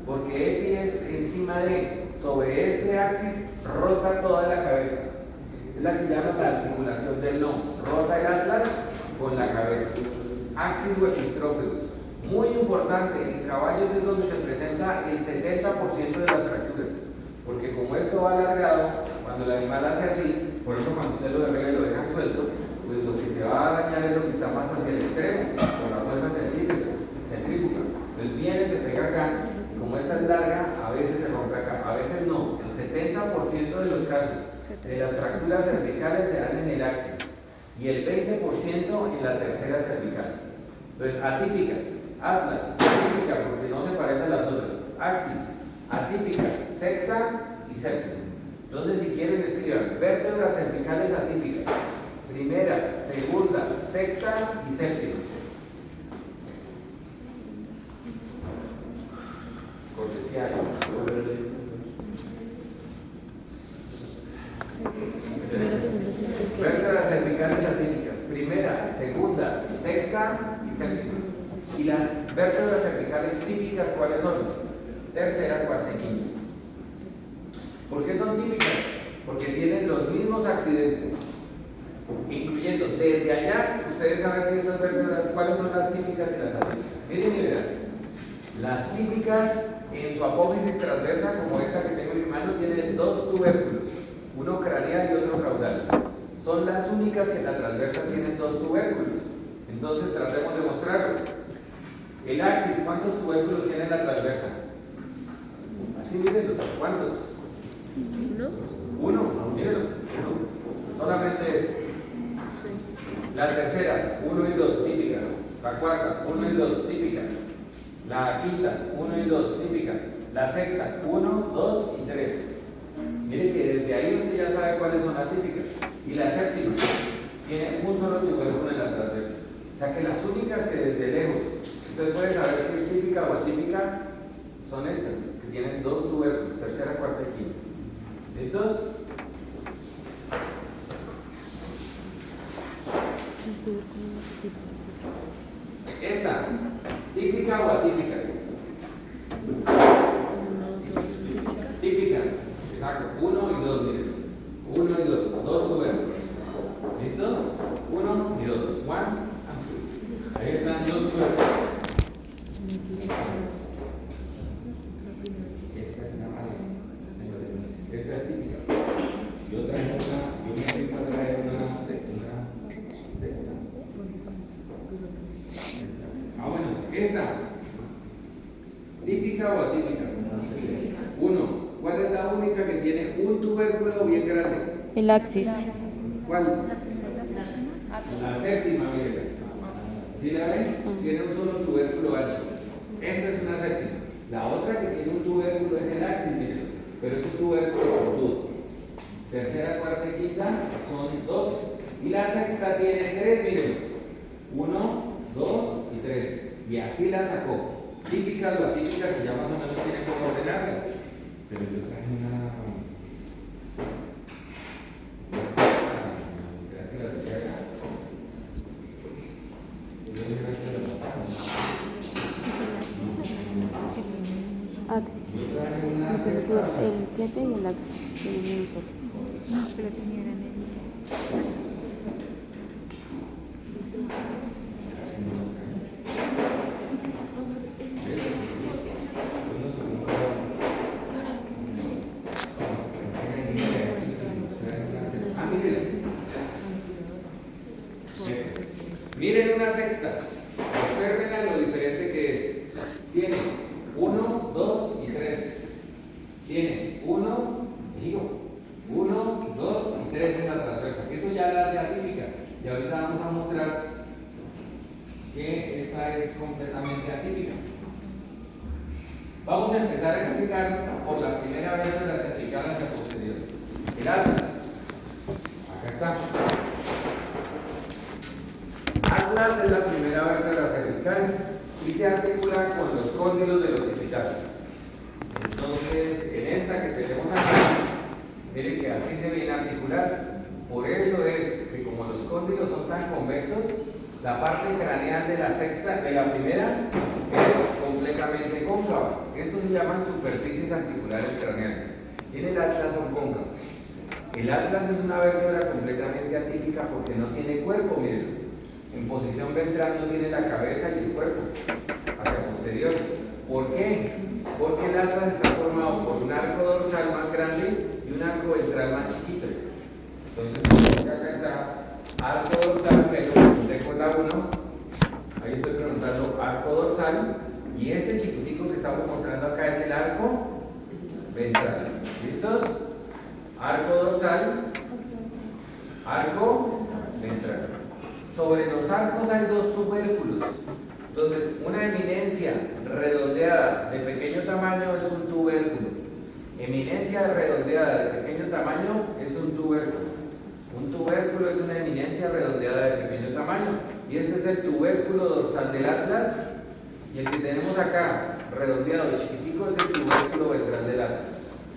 porque epi es encima de, sobre este axis rota toda la cabeza. Es la que llama la articulación del lomo. Rota el atlas con la cabeza. Axis o epistrófeus. Muy importante, en caballos es donde se presenta el 70% de las fracturas, porque como esto va alargado, cuando el animal hace así, por eso cuando usted lo derriba y lo dejan suelto, pues lo que se va a dañar es lo que está más hacia el extremo, con la fuerza centrífuga. Entonces viene, se pega acá, y como esta es larga, a veces se rompe acá, a veces no. El 70% de los casos de las fracturas cervicales se dan en el axis y el 20% en la tercera cervical. Entonces, atípicas. Atlas, atípica porque no se parece a las otras. Axis, atípica, sexta y séptima. Entonces, si quieren, escriban vértebras cervicales atípicas. Primera, segunda, sexta y séptima. Cortesía. Primera, segunda, sexta. Vértebras cervicales atípicas. Primera, segunda, sexta y séptima. Y las vértebras cervicales típicas, ¿cuáles son? Tercera, cuarta y quinta. ¿Por qué son típicas? Porque tienen los mismos accidentes, incluyendo desde allá, ustedes saben si esas vértebras, cuáles son las típicas y las atípicas. Miren y verán. Las típicas, en su apófisis transversa, como esta que tengo en mi mano, tienen 2 tubérculos, uno craneal y otro caudal. Son las únicas que en la transversa tienen 2 tubérculos. Entonces tratemos de mostrarlo. El axis, ¿cuántos tubérculos tiene la transversa? Así mírenlos, ¿cuántos? Uno, mírenlo, uno. Solamente este. La tercera, 1 y 2, típica. La cuarta, 1 y 2, típica. La quinta, 1 y 2, típica. La sexta, 1, 2 y 3. Miren que desde ahí usted ya sabe cuáles son las típicas. Y la séptima tiene un solo tubérculo en la transversa. O sea que las únicas que desde lejos usted puede saber si es típica o atípica son estas, que tienen 2 tubérculos, tercera, cuarta y quinta. ¿Listos? Esta, típica o atípica. Típica, exacto. 1 y 2, miren. 1 y 2, dos tubérculos. ¿Listos? 1 y 2. 1 and 2. Ahí están dos tubérculos. Esta es la mala. Esta es típica. Y otra es una, yo me empiezo a traer una sexta. Ah, bueno, esta. ¿Típica o atípica? 1. ¿Cuál es la única que tiene un tubérculo bien grande? El axis. ¿Cuál? La séptima, miren. ¿Sí la ven? Tiene un solo tubérculo ancho. Esta es una séptima. La otra que tiene un tubérculo es el axis, miren. Pero es un tubérculo cortudo. Tercera, cuarta y quinta son 2. Y la sexta tiene 3, miren. 1, 2 y 3. Y así la sacó. Típicas o atípicas, que ya más o menos tienen cómo ordenarlas. Pero yo traje una. ¿Será que la saqué acá? Axis. Yo traje una. El 7 y el axis. Tienen un solo. No, pero tenía grande. Miren una sexta. Observen lo diferente que es. Tiene 1, 2 y 3. Tiene 1, 2 y 3 en la transversa. Eso ya la hace atípica. Y ahorita vamos a mostrar que esta es completamente atípica. Vamos a empezar a explicar por la primera vez de la cervical hacia posterior. El atlas. Acá está. Atlas es la primera vértebra cervical y se articula con los cóndilos del occipital. Entonces, en esta que tenemos acá, miren que así se viene a articular. Por eso es que como los cóndilos son tan convexos, la parte craneal de la sexta, de la primera, es completamente cóncava. Estos se llaman superficies articulares craneales. Y en el atlas son cóncavos. El atlas es una vértebra completamente atípica porque no tiene cuerpo, miren. En posición ventral no tiene la cabeza y el cuerpo hacia posterior. ¿Por qué? Porque el atlas está formado por un arco dorsal más grande y un arco ventral más chiquito. Entonces, acá está arco dorsal, que lo pregunté con la 1. Ahí estoy preguntando arco dorsal. Y este chiquitico que estamos mostrando acá es el arco ventral. ¿Listos? Arco dorsal, arco ventral. Sobre los arcos hay dos tubérculos. Entonces, una eminencia redondeada de pequeño tamaño es un tubérculo. Eminencia redondeada de pequeño tamaño es un tubérculo. Un tubérculo es una eminencia redondeada de pequeño tamaño. Y este es el tubérculo dorsal del atlas. Y el que tenemos acá, redondeado de chiquitico, es el tubérculo ventral del atlas.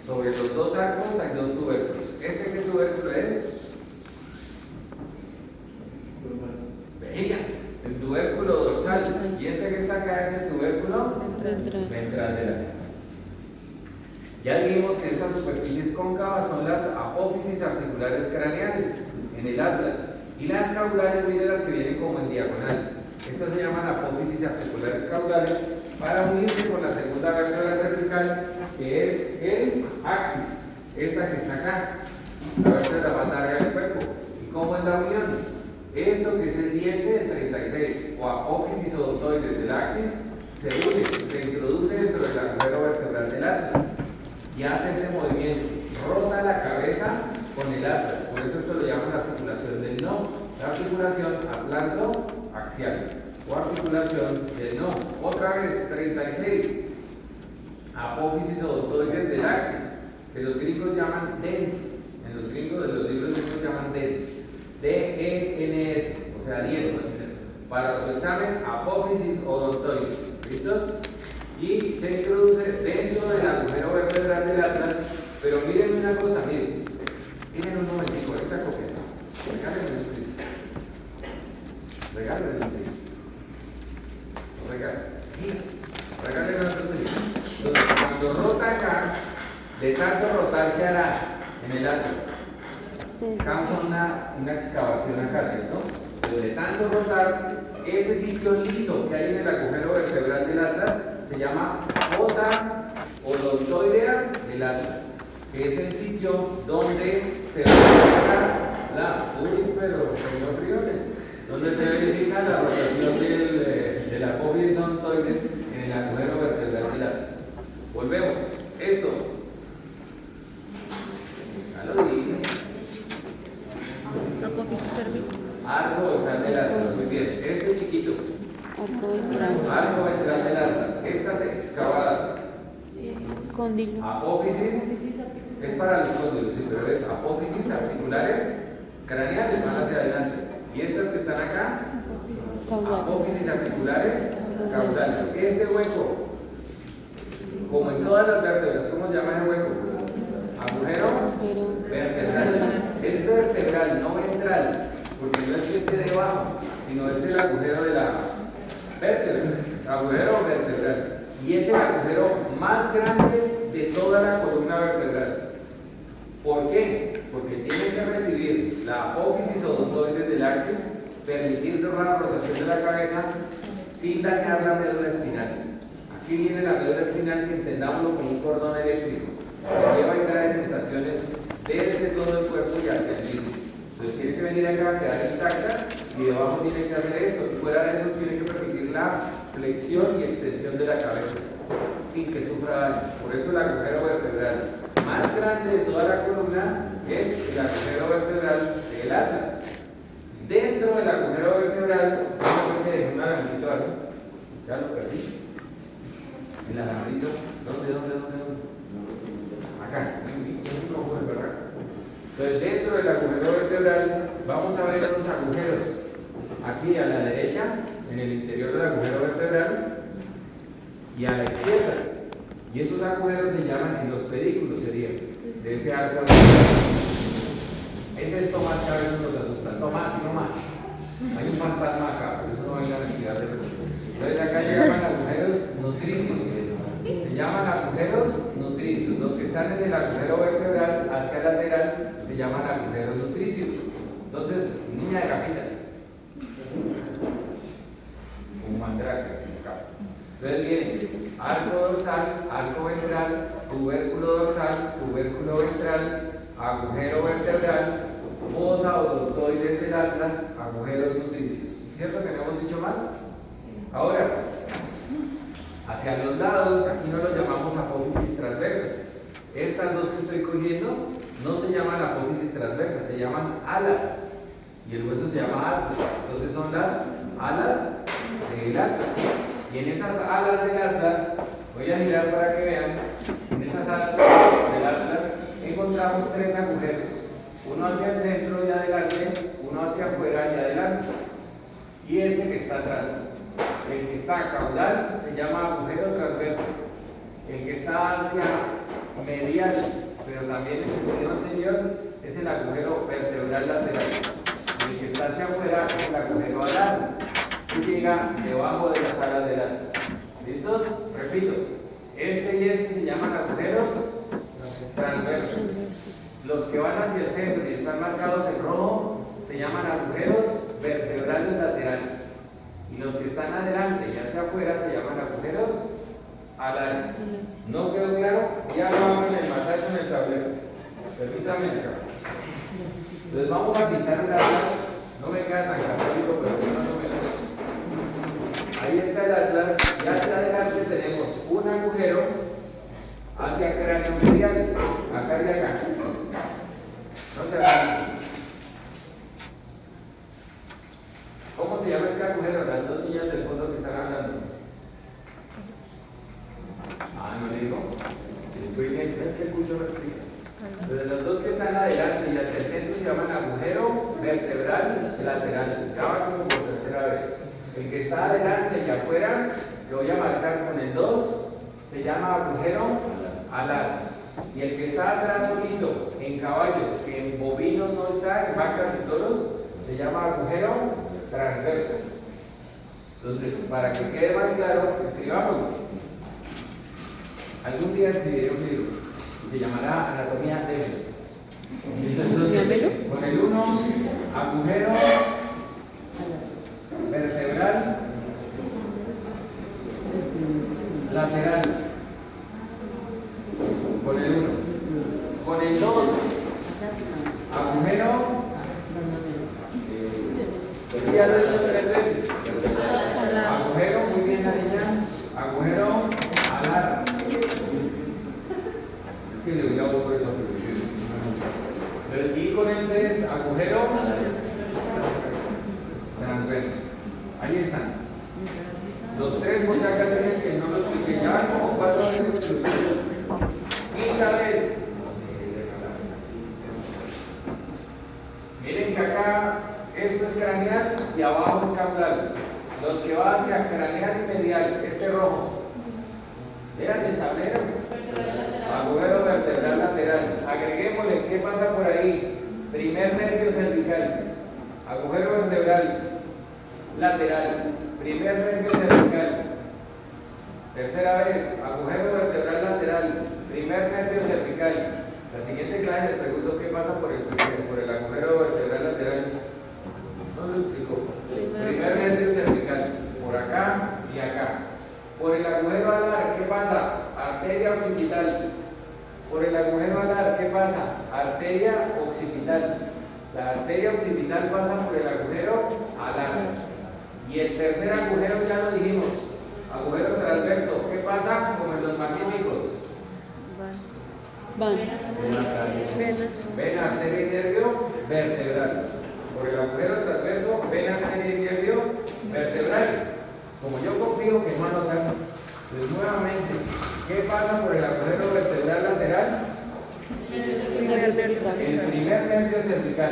Sobre los dos arcos hay dos tubérculos. ¿Este qué tubérculo es? Venga, el tubérculo dorsal. Y este que está acá es el tubérculo ventral del atlas. Ya dijimos que estas superficies cóncavas son las apófisis articulares craneales en el atlas. Y las caudales, miren las que vienen como en diagonal. Estas se llaman apófisis articulares caudales para unirse con la segunda vértebra cervical, que es el axis, esta que está acá, la vértebra más larga del cuerpo. ¿Y cómo es la unión? Esto que es el diente del 36 o apófisis odontoides del axis se une, se introduce dentro del agujero vertebral del atlas y hace este movimiento, rota la cabeza con el atlas. Por eso esto lo llaman articulación del no, la articulación atlanto-axial o articulación del no. Otra vez, 36, apófisis odontoides del axis, que los gringos llaman dens. En los gringos de los libros gringos llaman dens, D-E-N-S, o sea, dientes. Para su examen, apófisis odontoides. ¿Listos? Y se introduce dentro del agujero vertebral del atlas. Pero miren una cosa, miren un momentico, esta coqueta. en el atlas. Causa una excavación acá, ¿cierto? Pero de tanto rotar, ese sitio liso que hay en el agujero vertebral del atlas se llama fosa odontoidea del atlas, que es el sitio donde se verifica señor Frioles, donde se verifica la rotación de la apófisis odontoides en el agujero vertebral del atlas. Volvemos. Esto. Ya lo dije. Apófisis cervical. Arco ventral del atlas. Muy bien. Este chiquito. Arco ventral. Arco ventral del atlas. Estas excavadas. Cóndilo. Apófisis. Es para los cóndilos, sí, pero es apófisis articulares craneales, van hacia adelante. Y estas que están acá, Caudal. apófisis articulares caudales. Este hueco, como en todas las vértebras, ¿cómo se llama ese hueco? Agujero vertebral. Es vertebral, no ventral, porque no es que esté debajo, sino es el agujero de la vértebra. Agujero vertebral. Y es el agujero más grande de toda la columna vertebral. ¿Por qué? Porque tiene que recibir la apófisis odontoides del axis, permitir la rotación de la cabeza sin dañar la médula espinal. Aquí viene la médula espinal, que entendámoslo como un cordón eléctrico, que lleva y trae sensaciones desde todo el cuerpo y hacia el mismo. Entonces tiene que venir acá a quedar intacta y debajo tiene que hacer esto. Y fuera de eso tiene que permitir la flexión y extensión de la cabeza sin que sufra daño. Por eso el agujero vertebral más grande de toda la columna es el agujero vertebral del atlas. Dentro del agujero vertebral, ¿dónde dejé un alambrito ahí? Ya lo perdí. El alambrito, ¿dónde? Acá, ¿verdad? Entonces, dentro del agujero vertebral, vamos a ver los agujeros. Aquí a la derecha, en el interior del agujero vertebral, y a la izquierda. Y esos agujeros se llaman en los pedículos, sería de ese arco. Es esto más que a veces nos asusta. Toma, aquí nomás. Hay un fantasma acá, por eso no vengan a tirar de eso. Entonces acá se llaman agujeros nutricios. Se llaman agujeros nutricios. Los que están en el agujero vertebral hacia el lateral se llaman agujeros nutricios. Entonces, niña de gafitas. Un mandrake. Entonces viene arco dorsal, arco ventral, tubérculo dorsal, tubérculo ventral, agujero vertebral, fosa odontoides del atlas, agujeros nutricios. ¿Cierto que no hemos dicho más? Ahora, hacia los lados, aquí no los llamamos apófisis transversas. Estas dos que estoy cogiendo no se llaman apófisis transversas, se llaman alas. Y el hueso se llama atlas. Entonces son las alas del atlas. Y en esas alas del atlas, voy a girar para que vean, en esas alas del atlas encontramos tres agujeros. Uno hacia el centro y adelante, uno hacia afuera y adelante. Y este que está atrás. El que está caudal se llama agujero transverso. El que está hacia medial, pero también en el sentido anterior, es el agujero vertebral lateral. El que está hacia afuera es el agujero alar, que llega debajo de las alas del atlas. ¿Listos? Repito. Este y este se llaman agujeros transversos. Los que van hacia el centro y están marcados en rojo se llaman agujeros vertebrales laterales. Y los que están adelante y hacia afuera se llaman agujeros alares. ¿No quedó claro? Ya lo hago en el masaje en el tablero. Permítame acá. Entonces vamos a pintar el atlas. No me queda tan católico, pero sí más o menos. Ahí está el atlas. Y hacia adelante tenemos un agujero hacia cráneo medial. Acá y acá. No se hagan. ¿Cómo se llama este agujero? Las dos niñas del fondo que están hablando. No le digo. Estoy gente, es que el curso lo explica. Entonces, los dos que están adelante y hacia el centro se llaman agujero vertebral lateral. Ya va como por tercera vez. El que está adelante y afuera, lo voy a marcar con el 2, se llama agujero alar. Y el que está atrás solito, en caballos, que en bovinos no está, en vacas y toros, se llama agujero transverso. Entonces, para que quede más claro, escribámoslo. Algún día escribiré un libro y se llamará Anatomía Débil. Listo, entonces, Llámelo. con el 1, agujero vertebral lateral. Con el 1. Con el 2, agujero, ya lo he hecho 3 veces. Agujero, muy bien la niña. Agujero alar. Es que le voy a dar por eso. Y con el 3, agujero transverso. Ahí están. Los 3 muchachas dicen que no lo expliqué ya como 4 veces. Quinta vez. Miren que acá esto es craneal y abajo es caudal. Los que van hacia craneal y medial, este rojo. Vean el tablero. Agujero vertebral lateral. Agreguémosle, ¿qué pasa por ahí? Primer nervio cervical. Agujero vertebral lateral. Primer nervio cervical. Tercera vez, agujero vertebral lateral. Primer nervio cervical. La siguiente clase les pregunto qué pasa por el agujero vertebral lateral. No lo explico. Primer nervio cervical. Por acá y acá. Por el agujero alar, ¿qué pasa? Arteria occipital. Por el agujero alar, ¿qué pasa? Arteria occipital. La arteria occipital pasa por el agujero alar. Y el tercer agujero ya lo dijimos. Agujero transverso. ¿Qué pasa? Como en los magníficos. Van. Vena, arteria y nervio vertebral. Por el agujero transverso, vena, arteria y nervio vertebral. Como yo confío que no anotan, pues nuevamente, ¿qué pasa por el agujero vertebral lateral? El primer nervio cervical.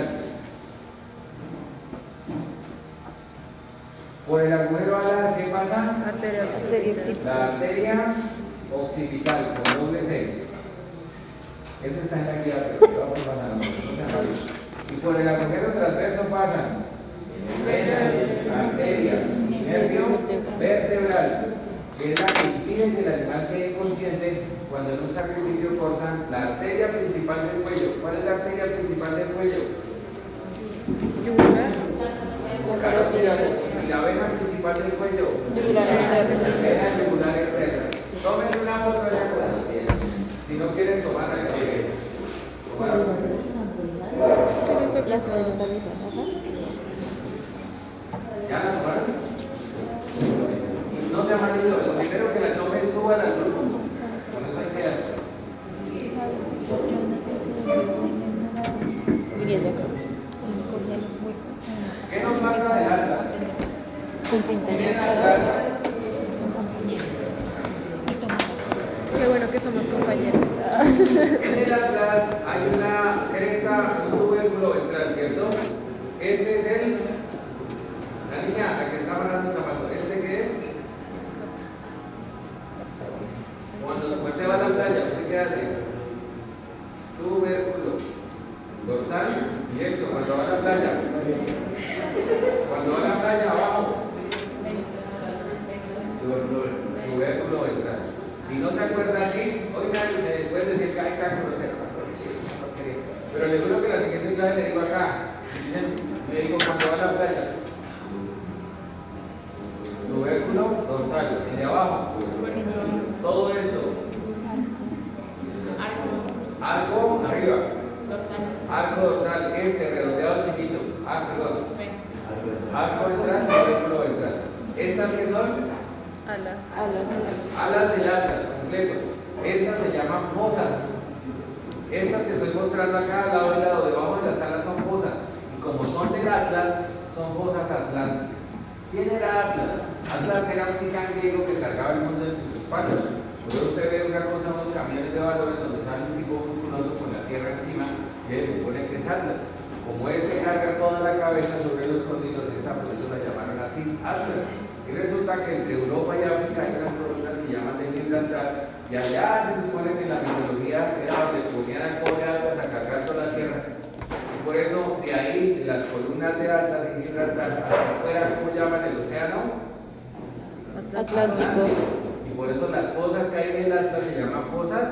Por el agujero alar, ¿qué pasa? Arteria occipital. La arteria occipital, con doble C. Eso está en la guía, pero no vamos a pasar, no se rayen. Y por el agujero transverso pasan vena, arteria, nervio vertebral, que es la que impide que el animal quede inconsciente cuando en un sacrificio cortan la arteria principal del cuello. ¿Cuál es la arteria principal del cuello? Yugular. Carótida. Y la vena principal del cuello. Yugular externa. Vena yugular externa. Tomen una foto de la cosa. Si no quieren tomarla, ya quieren. Las tres están listas. Ajá. ¿Ya la tomaron? No se amarillo. Lo primero que la tomen, suban al grupo. Con eso hay que hacer. Viniendo acá. ¿Qué nos pasa de altas? Con cinta. ¿Quién es altas? Qué bueno que somos compañeros. En el atlas hay una cresta, un tubérculo ventral, ¿cierto? Este es la niña, la que está amarrando el zapato. ¿Este qué es? Cuando su merced va a la playa, ¿usted qué hace? Tubérculo dorsal directo, cuando va a la playa. Cuando va a la playa, abajo. Tubérculo ventral. Si no se acuerda así, oigan, después de decir que hay cálculos, pero le juro que la siguiente clase le digo acá, le digo cuando va a la playa, tubérculo dorsal, el de abajo, todo esto, arco arriba, arco dorsal, redondeado chiquito, perdón, arco ventral, tubérculo ventral. ¿Estas qué son? Alas del atlas, completo. Estas se llaman fosas. Estas que estoy mostrando acá, lado y lado, debajo de las alas son fosas. Y como son del atlas, son fosas atlánticas. ¿Quién era Atlas? Atlas era un titán griego que cargaba el mundo en sus espaldas. Luego usted ve una cosa, unos camiones de valores donde sale un tipo musculoso con la tierra encima y le supone que es Atlas. Como este carga toda la cabeza sobre los cóndilos, esta por eso la llamaron así, Atlas. Y resulta que entre Europa y África hay unas columnas que llaman de Gibraltar, y allá se supone que en la mitología era donde ponían al pobre Atlas a cargar toda la tierra. Y por eso, de ahí, de las columnas de Atlas y Gibraltar, hacia afuera, ¿cómo llaman el océano? Atlántico. Y por eso las fosas que hay en el Atlas se llaman fosas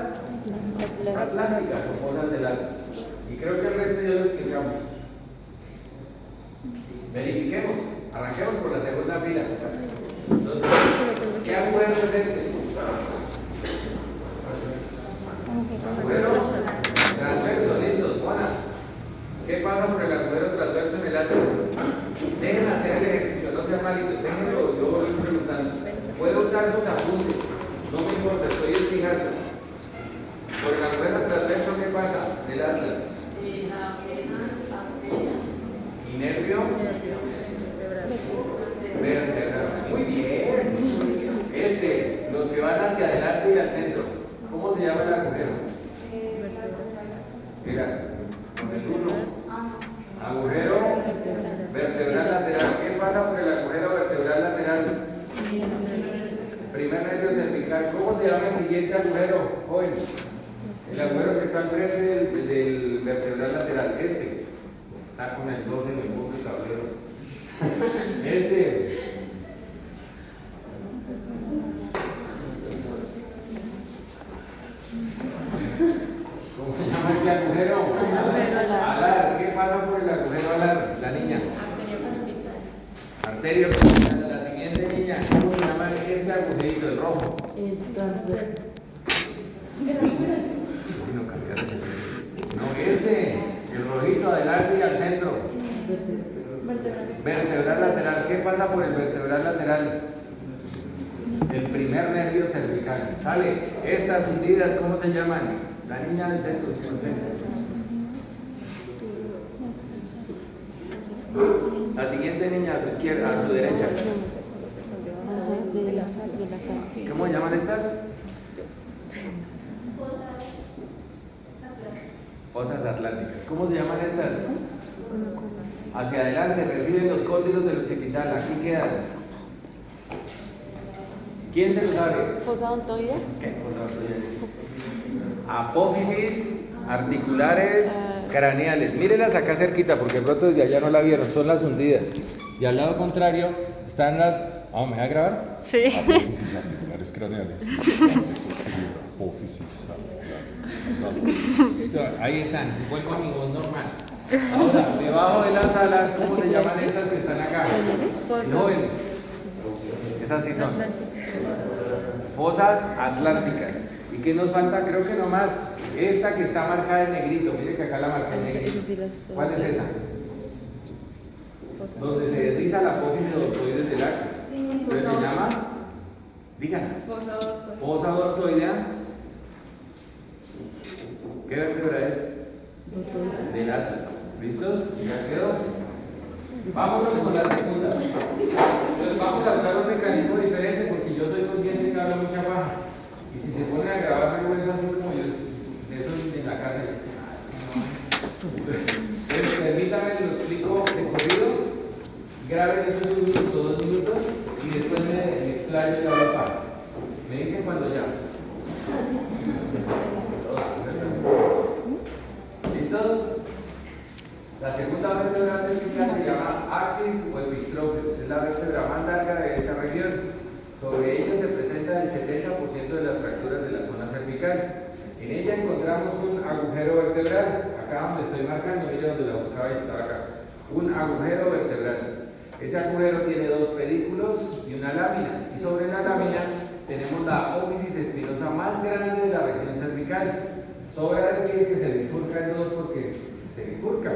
atlánticas o fosas del Atlas. Y creo que el resto yo verificamos? Verifiquemos. Arranquemos por la segunda fila. Entonces, ¿qué agujero es este? Agujero transverso, listos, Juana. ¿Qué pasa por el agujero transverso en el atlas? Dejen hacer el ejercicio, no sean malitos, déjenlo, yo voy preguntando. Puedo usar sus apuntes, no me importa, estoy explicando. Por el agujero transverso, ¿qué pasa? Del atlas. ¿Y nervio? Vertebral. Muy bien. Los que van hacia adelante y al centro. ¿Cómo se llama el agujero? Mira, con el 1. Agujero vertebral lateral. ¿Qué pasa por el agujero vertebral lateral? Primer nervio cervical. ¿Cómo se llama el siguiente agujero? Joven. El agujero que está al frente del vertebral lateral. Está con el 12 en el punto del tablero. ¿Cómo se llama este agujero? Alar. ¿Qué pasa por el agujero alar? La niña. Arterio cervical. La siguiente niña. ¿Cómo se llama este agujerito, el rojo? No, el rojito adelante y al centro. Vertebral lateral. ¿Qué pasa por el vertebral lateral? El primer nervio cervical. Sale. Estas hundidas, ¿cómo se llaman? La niña del centro. La siguiente niña a su izquierda, a su derecha. ¿Cómo se llaman estas? Fosas atlánticas. ¿Cómo se llaman estas? Hacia adelante, reciben los cóndilos del occipital. Aquí quedan. ¿Quién se lo sabe? ¿Fosa odontoide? ¿Qué fosa odontoide? Apófisis articulares craneales. Mírenlas acá cerquita, porque de pronto desde allá no la vieron. Son las hundidas. Y al lado contrario están las. ¿Me voy a grabar? Sí. Apófisis articulares craneales. Apófisis articulares. Listo, ahí están. Vuelvo a mi voz normal. Ahora, debajo de las alas, ¿cómo se llaman estas que están acá? No, esas sí son. Fosas atlánticas. ¿Y qué nos falta? Creo que nomás esta que está marcada en negrito. Mire que acá la marca en negrito. ¿Cuál es esa? Donde se desliza la apófisis odontoides del axis. ¿Pero se llama? Díganla. Fosa odontoidea. ¿Qué vértebra es? Del atlas. ¿Listos? ¿Ya quedó? Vámonos con la segunda. Entonces vamos a usar un mecanismo diferente porque yo soy consciente que hablo mucha paja. Y si se ponen a grabar el hueso así como yo, eso en la casa entonces permítanme, lo explico de corrido. Graben esos 1 minuto, 2 minutos y después me explayo y hablo paja. Me dicen cuando ya. ¿Listos? La segunda vértebra cervical se llama axis o epistrófeos. Es la vértebra más larga de esta región. Sobre ella se presenta el 70% de las fracturas de la zona cervical. En ella encontramos un agujero vertebral. Acá donde estoy marcando, mira donde la buscaba y estaba acá. Un agujero vertebral. Ese agujero tiene 2 pedículos y una lámina. Y sobre la lámina tenemos la apófisis espinosa más grande de la región cervical. Sobra decir que se bifurca en 2 porque se bifurca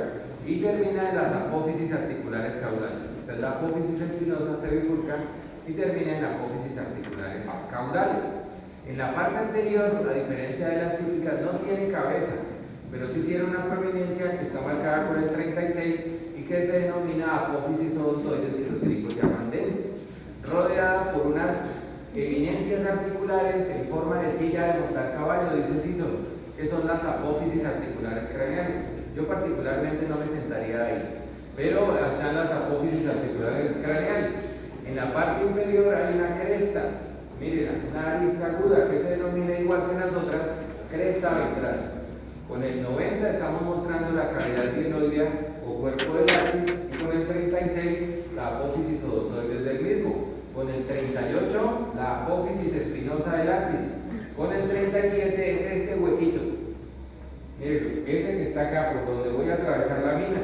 y termina en las apófisis articulares caudales. Esta es la apófisis espinosa, se bifurca y termina en apófisis articulares caudales. En la parte anterior, a diferencia de las típicas, no tiene cabeza, pero sí tiene una prominencia que está marcada por el 36 y que se denomina apófisis odontoides, que los gringos llaman dens, rodeada por unas eminencias articulares en forma de silla de montar caballo, dice Sison, que son las apófisis articulares craneales. Yo particularmente no me sentaría ahí, pero están las apófisis articulares craneales. En la parte inferior hay una cresta, miren, una arista aguda que se denomina igual que en las otras, cresta ventral. Con el 90 estamos mostrando la cavidad glenoidea o cuerpo del axis y con el 36 la apófisis odontoides del mismo. Con el 38 la apófisis espinosa del axis. Con el 37 es este huequito. Mire, ese que está acá, por donde voy a atravesar la mina,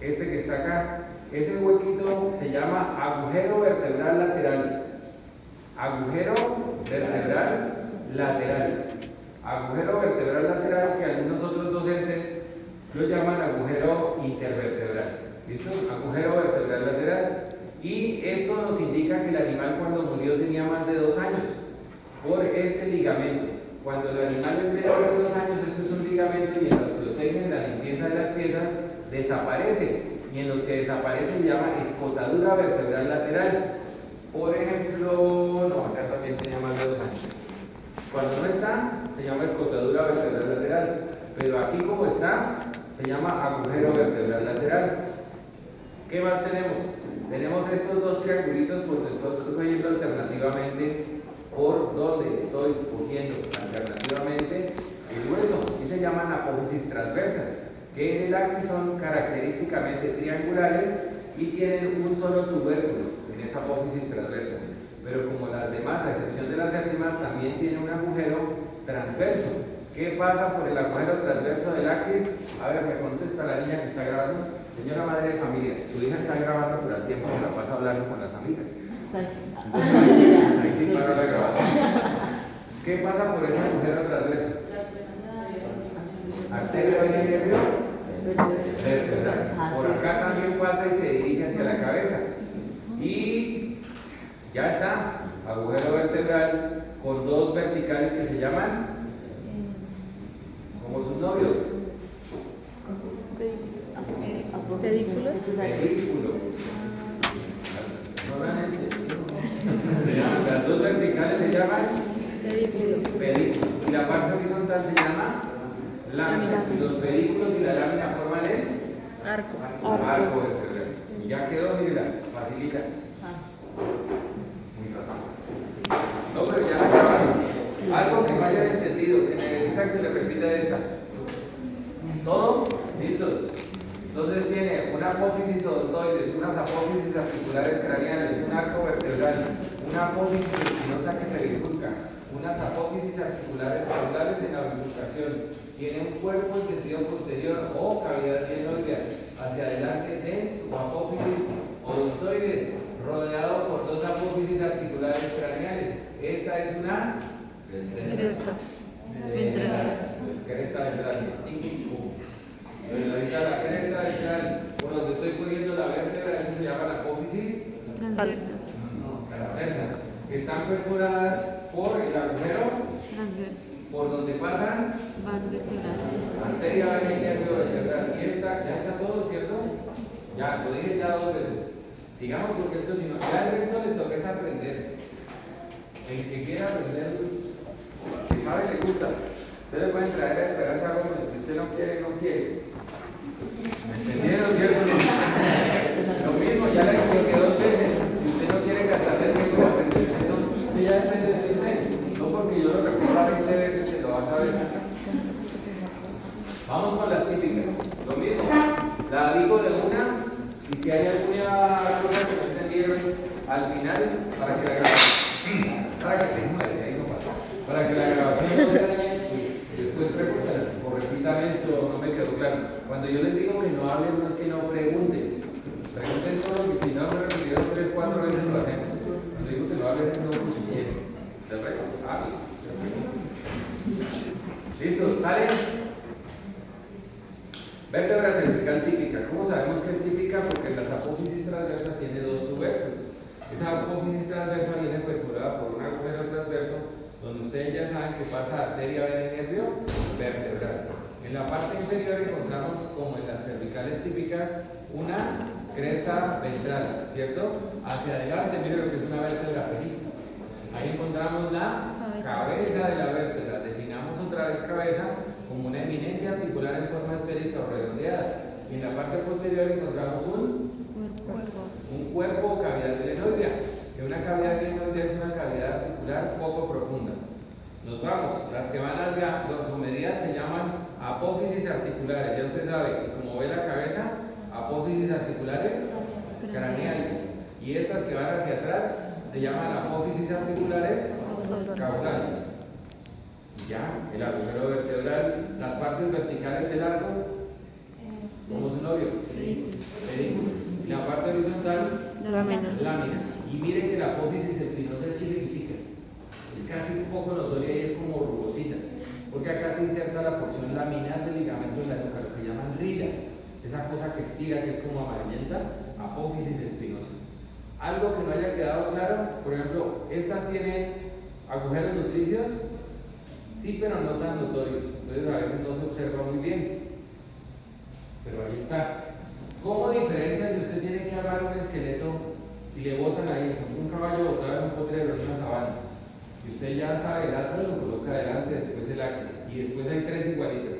este que está acá, ese huequito se llama agujero vertebral lateral. Agujero vertebral lateral. Agujero vertebral lateral que algunos otros docentes lo llaman agujero intervertebral. ¿Listo? Agujero vertebral lateral. Y esto nos indica que el animal cuando murió tenía más de 2 años por este ligamento. Cuando el animal es menor de 2 años, esto es un ligamento y en la osteotecnia, en la limpieza de las piezas, desaparece. Y en los que desaparece se llama escotadura vertebral lateral. Por ejemplo, no, acá también tenía más de 2 años. Cuando no está, se llama escotadura vertebral lateral. Pero aquí como está, se llama agujero vertebral lateral. ¿Qué más tenemos? Tenemos estos dos triangulitos por donde estoy cogiendo alternativamente, por donde estoy cogiendo alternativamente el hueso, y se llaman apófisis transversas, que en el axis son característicamente triangulares y tienen un solo tubérculo en esa apófisis transversa. Pero como las demás, a excepción de la séptima, también tiene un agujero transverso. ¿Qué pasa por el agujero transverso del axis? A ver, me contesta la niña que está grabando. Señora madre de familia, su hija está grabando, pero al tiempo que la pasa hablando con las amigas. Ahí sí para la grabación. ¿Qué pasa por ese agujero transverso? Arteria vena y nervio vertebral. Por acá también pasa y se dirige hacia la cabeza. Y ya está, agujero vertebral con dos verticales que se llaman como sus novios. Pedículos. Pedículo. Las dos verticales se llaman Pedículo. pedículo. Y la parte horizontal se llama lámina. Y los pedículos y la lámina forman el Arco. arco vertebral. Y ya quedó, mira, facilita. Muy fácil. No, pero ya la acabaron. Algo que no hayan entendido, que necesitan que le repita esta. ¿Todo? ¿Listos? Entonces tiene una apófisis odontoides, unas apófisis articulares craneales, un arco vertebral, una apófisis espinosa que se bifurca, unas apófisis articulares caudales en la bifurcación. Tiene un cuerpo en sentido posterior o cavidad glenoidea hacia adelante dens o apófisis odontoides, rodeado por dos apófisis articulares craneales. Esta es una Cresta. Cresta ventral. Pero ahorita la cresta ventral, por donde estoy cogiendo la vértebra, eso se llama la apófisis Transversas. transversas, que están perforadas por el agujero, Transversas. por donde pasan Van vertebrales. arteria, vena y nervio vertebral. Y esta, ya está todo, ¿cierto? Ya, lo dije ya 2 veces. Sigamos porque esto, si no, ya el resto les toca es aprender. El que quiera aprender, que sabe, le gusta. Ustedes le pueden traer a Esperanza Gómez, si usted no quiere, no quiere. ¿Me entendieron, cierto? Lo mismo, ya le expliqué 2 veces. Si usted no quiere gastar el tiempo de aprender eso, usted ya depende de usted. No porque yo lo repita 20 veces, se lo va a saber. Vamos con las típicas. Lo mismo, la digo de una, y si hay alguna cosa que no entendieron, al final, para que la grabación, para que la grabación no se dañe, pues después preguntan, o repitan esto, no me quedó claro. Cuando yo les digo que no hablen, no es que no pregunten. Pregunten todo, y si no me repitieron 3, 4 veces lo hacemos. Cuando digo que no hablen, no si quieren. ¿De acuerdo? Hablen. ¿Listo? ¿Salen? Vértebra cervical típica. ¿Cómo sabemos que es típica? Porque las apófisis transversas tiene 2 tubérculos. Esa apófisis transversa viene perforada por un agujero transverso donde ustedes ya saben que pasa arteria, vena y nervio vertebral. En la parte inferior encontramos, como en las cervicales típicas, una cresta ventral, ¿cierto? Hacia adelante, miren lo que es una vértebra feliz. Ahí encontramos la cabeza de la vértebra. Definamos otra vez cabeza como una eminencia articular en forma esférica o redondeada. Y en la parte posterior encontramos un cuerpo o cavidad glenoidea. Que una cavidad glenoidea es una cavidad articular poco profunda. Nos vamos, las que van hacia dorsomedial se llaman apófisis articulares, ya usted sabe, como ve la cabeza, apófisis articulares craneales. Y estas que van hacia atrás se llaman apófisis articulares caudales. ¿Ya? El agujero vertebral, las partes verticales del arco, ¿cómo es un novio? Pedículo. Y la parte horizontal, Lámina. lámina. Y miren que la apófisis espinosa es chiquitica. Es casi un poco notoria y es como rugosita. Porque acá se inserta la porción laminar del ligamento de la nuca, lo que llaman rila. Esa cosa que estira, que es como amarillenta, apófisis espinosa. Algo que no haya quedado claro, por ejemplo, estas tienen agujeros nutricios, sí, pero no tan notorios. Entonces a veces no se observa muy bien. Pero ahí está. ¿Cómo diferencia si usted tiene que armar un esqueleto y le botan ahí un caballo botado en un potrero, en una sabana? Y usted ya sabe el atlas, lo coloca adelante, después el axis. Y después hay tres igualitas.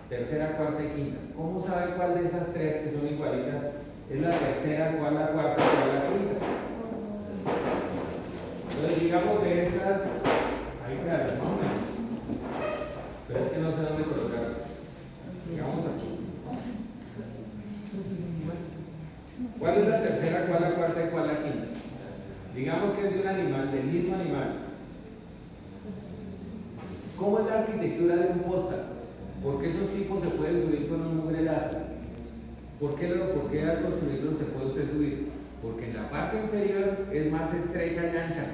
Tercera, cuarta y quinta. ¿Cómo sabe cuál de esas tres que son igualitas es la tercera, cuál la cuarta y cuál la quinta? Entonces digamos de estas, hay claro, ¿no? Pero es que no sé dónde colocarlo. Digamos aquí. ¿Cuál es la tercera, cuál la cuarta y cuál la quinta? Digamos que es de un animal, del mismo animal. ¿Cómo es la arquitectura de un póster? ¿Por qué esos tipos se pueden subir con un mugrelazo? ¿Por qué al construirlos se puede usted subir? Porque en la parte inferior es más estrecha y ancha.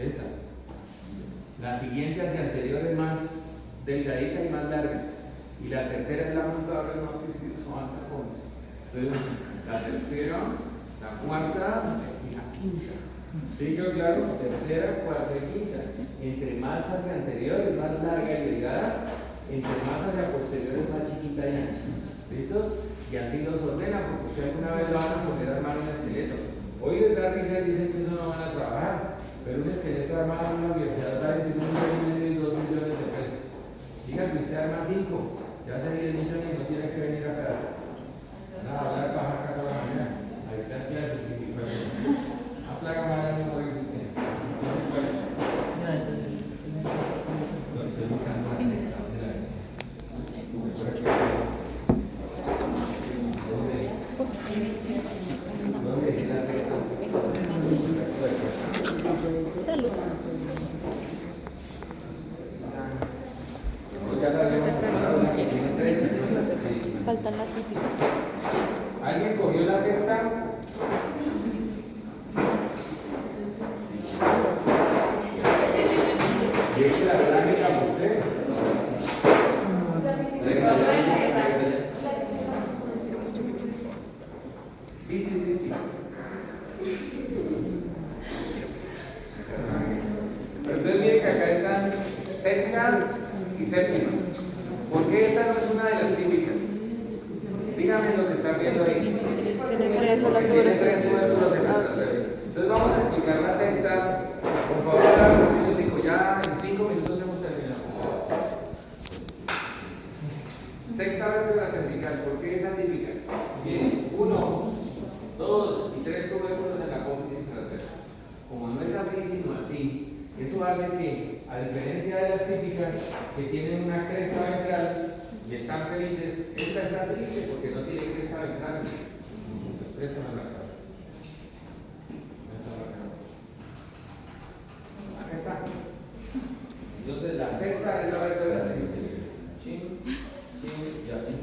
Esta. La siguiente hacia anterior es más delgadita y más larga. Y la tercera es la montable, no son tacones. Entonces, la tercera, la cuarta y la quinta. ¿Sí quedó claro? Tercera, cuarta y quinta. Entre más hacia anterior es más larga y delgada, entre más hacia posterior es más chiquita y ancha. ¿Listos? Y así los ordena, porque usted alguna vez lo van a poner a armar un esqueleto. Hoy les da risa y dicen que eso no van a trabajar, pero un esqueleto armado en una universidad vale entre 1,5 millones y 2 millones de pesos. Diga que usted arma 5, ya sería el millón y no tiene que venir acá. Nada, hablar baja acá toda la mañana. Ahí está el clase, sí, a plaga mala no puede existir. Salud. Faltan las típicas. ¿Alguien cogió la sexta? Y es que la verdad que la usted. Sí. Pero entonces miren que acá están sexta y séptima. ¿Por qué esta no es una de las típicas? Díganme lo que están viendo ahí. Tres Porque tiene tres tubérculos en la transversa. Entonces vamos a explicar la sexta. Por favor, ahora un minutico. Ya en 5 minutos hemos terminado. Sexta vértebra cervical. ¿Por qué es atípica? Bien, 1, 2 y 3 tubérculos en la apófisis transversa. Como no es así, sino así, eso hace que, a diferencia de las típicas que tienen una cresta ventral y están felices, esta está triste porque no tiene cresta ventral. Pues préstame la cara. Acá está. Entonces la sexta es la vértebra triste. Chin, chin y así.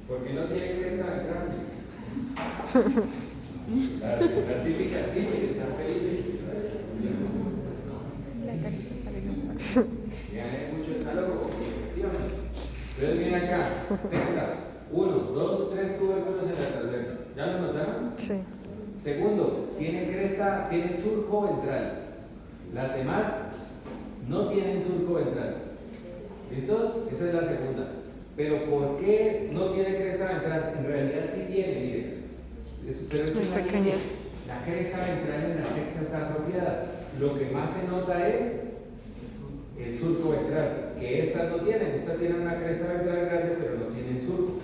Porque no tiene cresta ventral. Las típicas sí, están felices. Vean, mucho está loco, efectivamente. Entonces viene acá, sexta, 1, 2, 3 tubérculos en la transversa. ¿Ya lo notaron? Sí. Segundo, tiene cresta, tiene surco ventral. Las demás no tienen surco ventral. ¿Listos? Esa es la segunda. Pero ¿por qué no tiene cresta ventral? En realidad sí tiene, miren. Pero Es muy pequeña. La cresta ventral en la sexta está atrofiada. Lo que más se nota es el surco ventral, que estas no tienen. Estas tienen una cresta ventral grande, pero no tienen surco.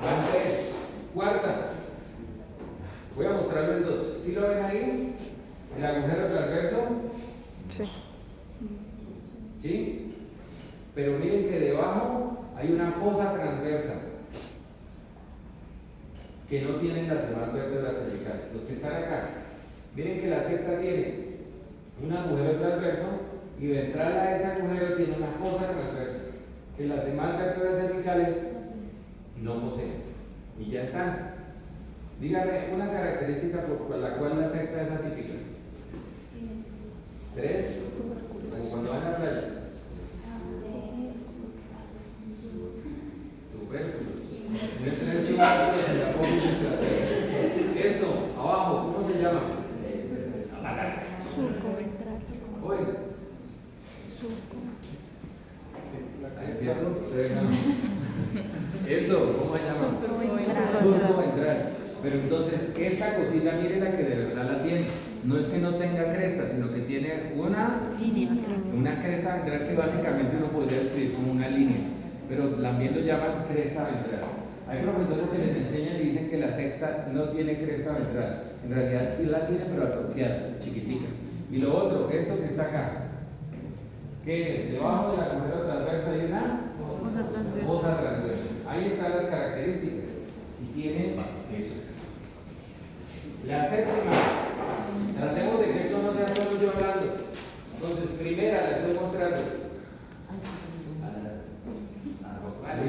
Van 3. Cuarta. Voy a mostrarlo en 2. ¿Sí lo ven ahí? El agujero transverso. Sí. ¿Sí? Pero miren que debajo hay una fosa transversa que no tienen las demás vértebras cervicales. Los que están acá, miren que la sexta tiene un agujero transverso y ventral a ese agujero tiene una fosa transversa que las demás vértebras cervicales no poseen. Y ya están. Dígame una característica por la cual la sexta es atípica. 3, como cuando van a la playa. Tubérculos. Esto, abajo, ¿cómo se llama? Surco ventral. Hoy. Surco. ¿Es cierto? Esto, ¿cómo se llama? Surco Surco ventral. Pero entonces, esta cosita, mire la que de verdad la tiene. No es que no tenga cresta, sino que tiene una cresta ventral que básicamente uno podría escribir como una línea. Pero también lo llaman cresta ventral. Hay profesores que les enseñan y dicen que la sexta no tiene cresta ventral. En realidad sí la tiene, pero atrofiada, chiquitica. Y lo otro, esto que está acá, que debajo de la cadera transversa hay una fosa transversa. Ahí están las características. Y tiene eso. La séptima, tratemos de que esto no sea solo yo hablando. Entonces, primera la estoy mostrando. Vale,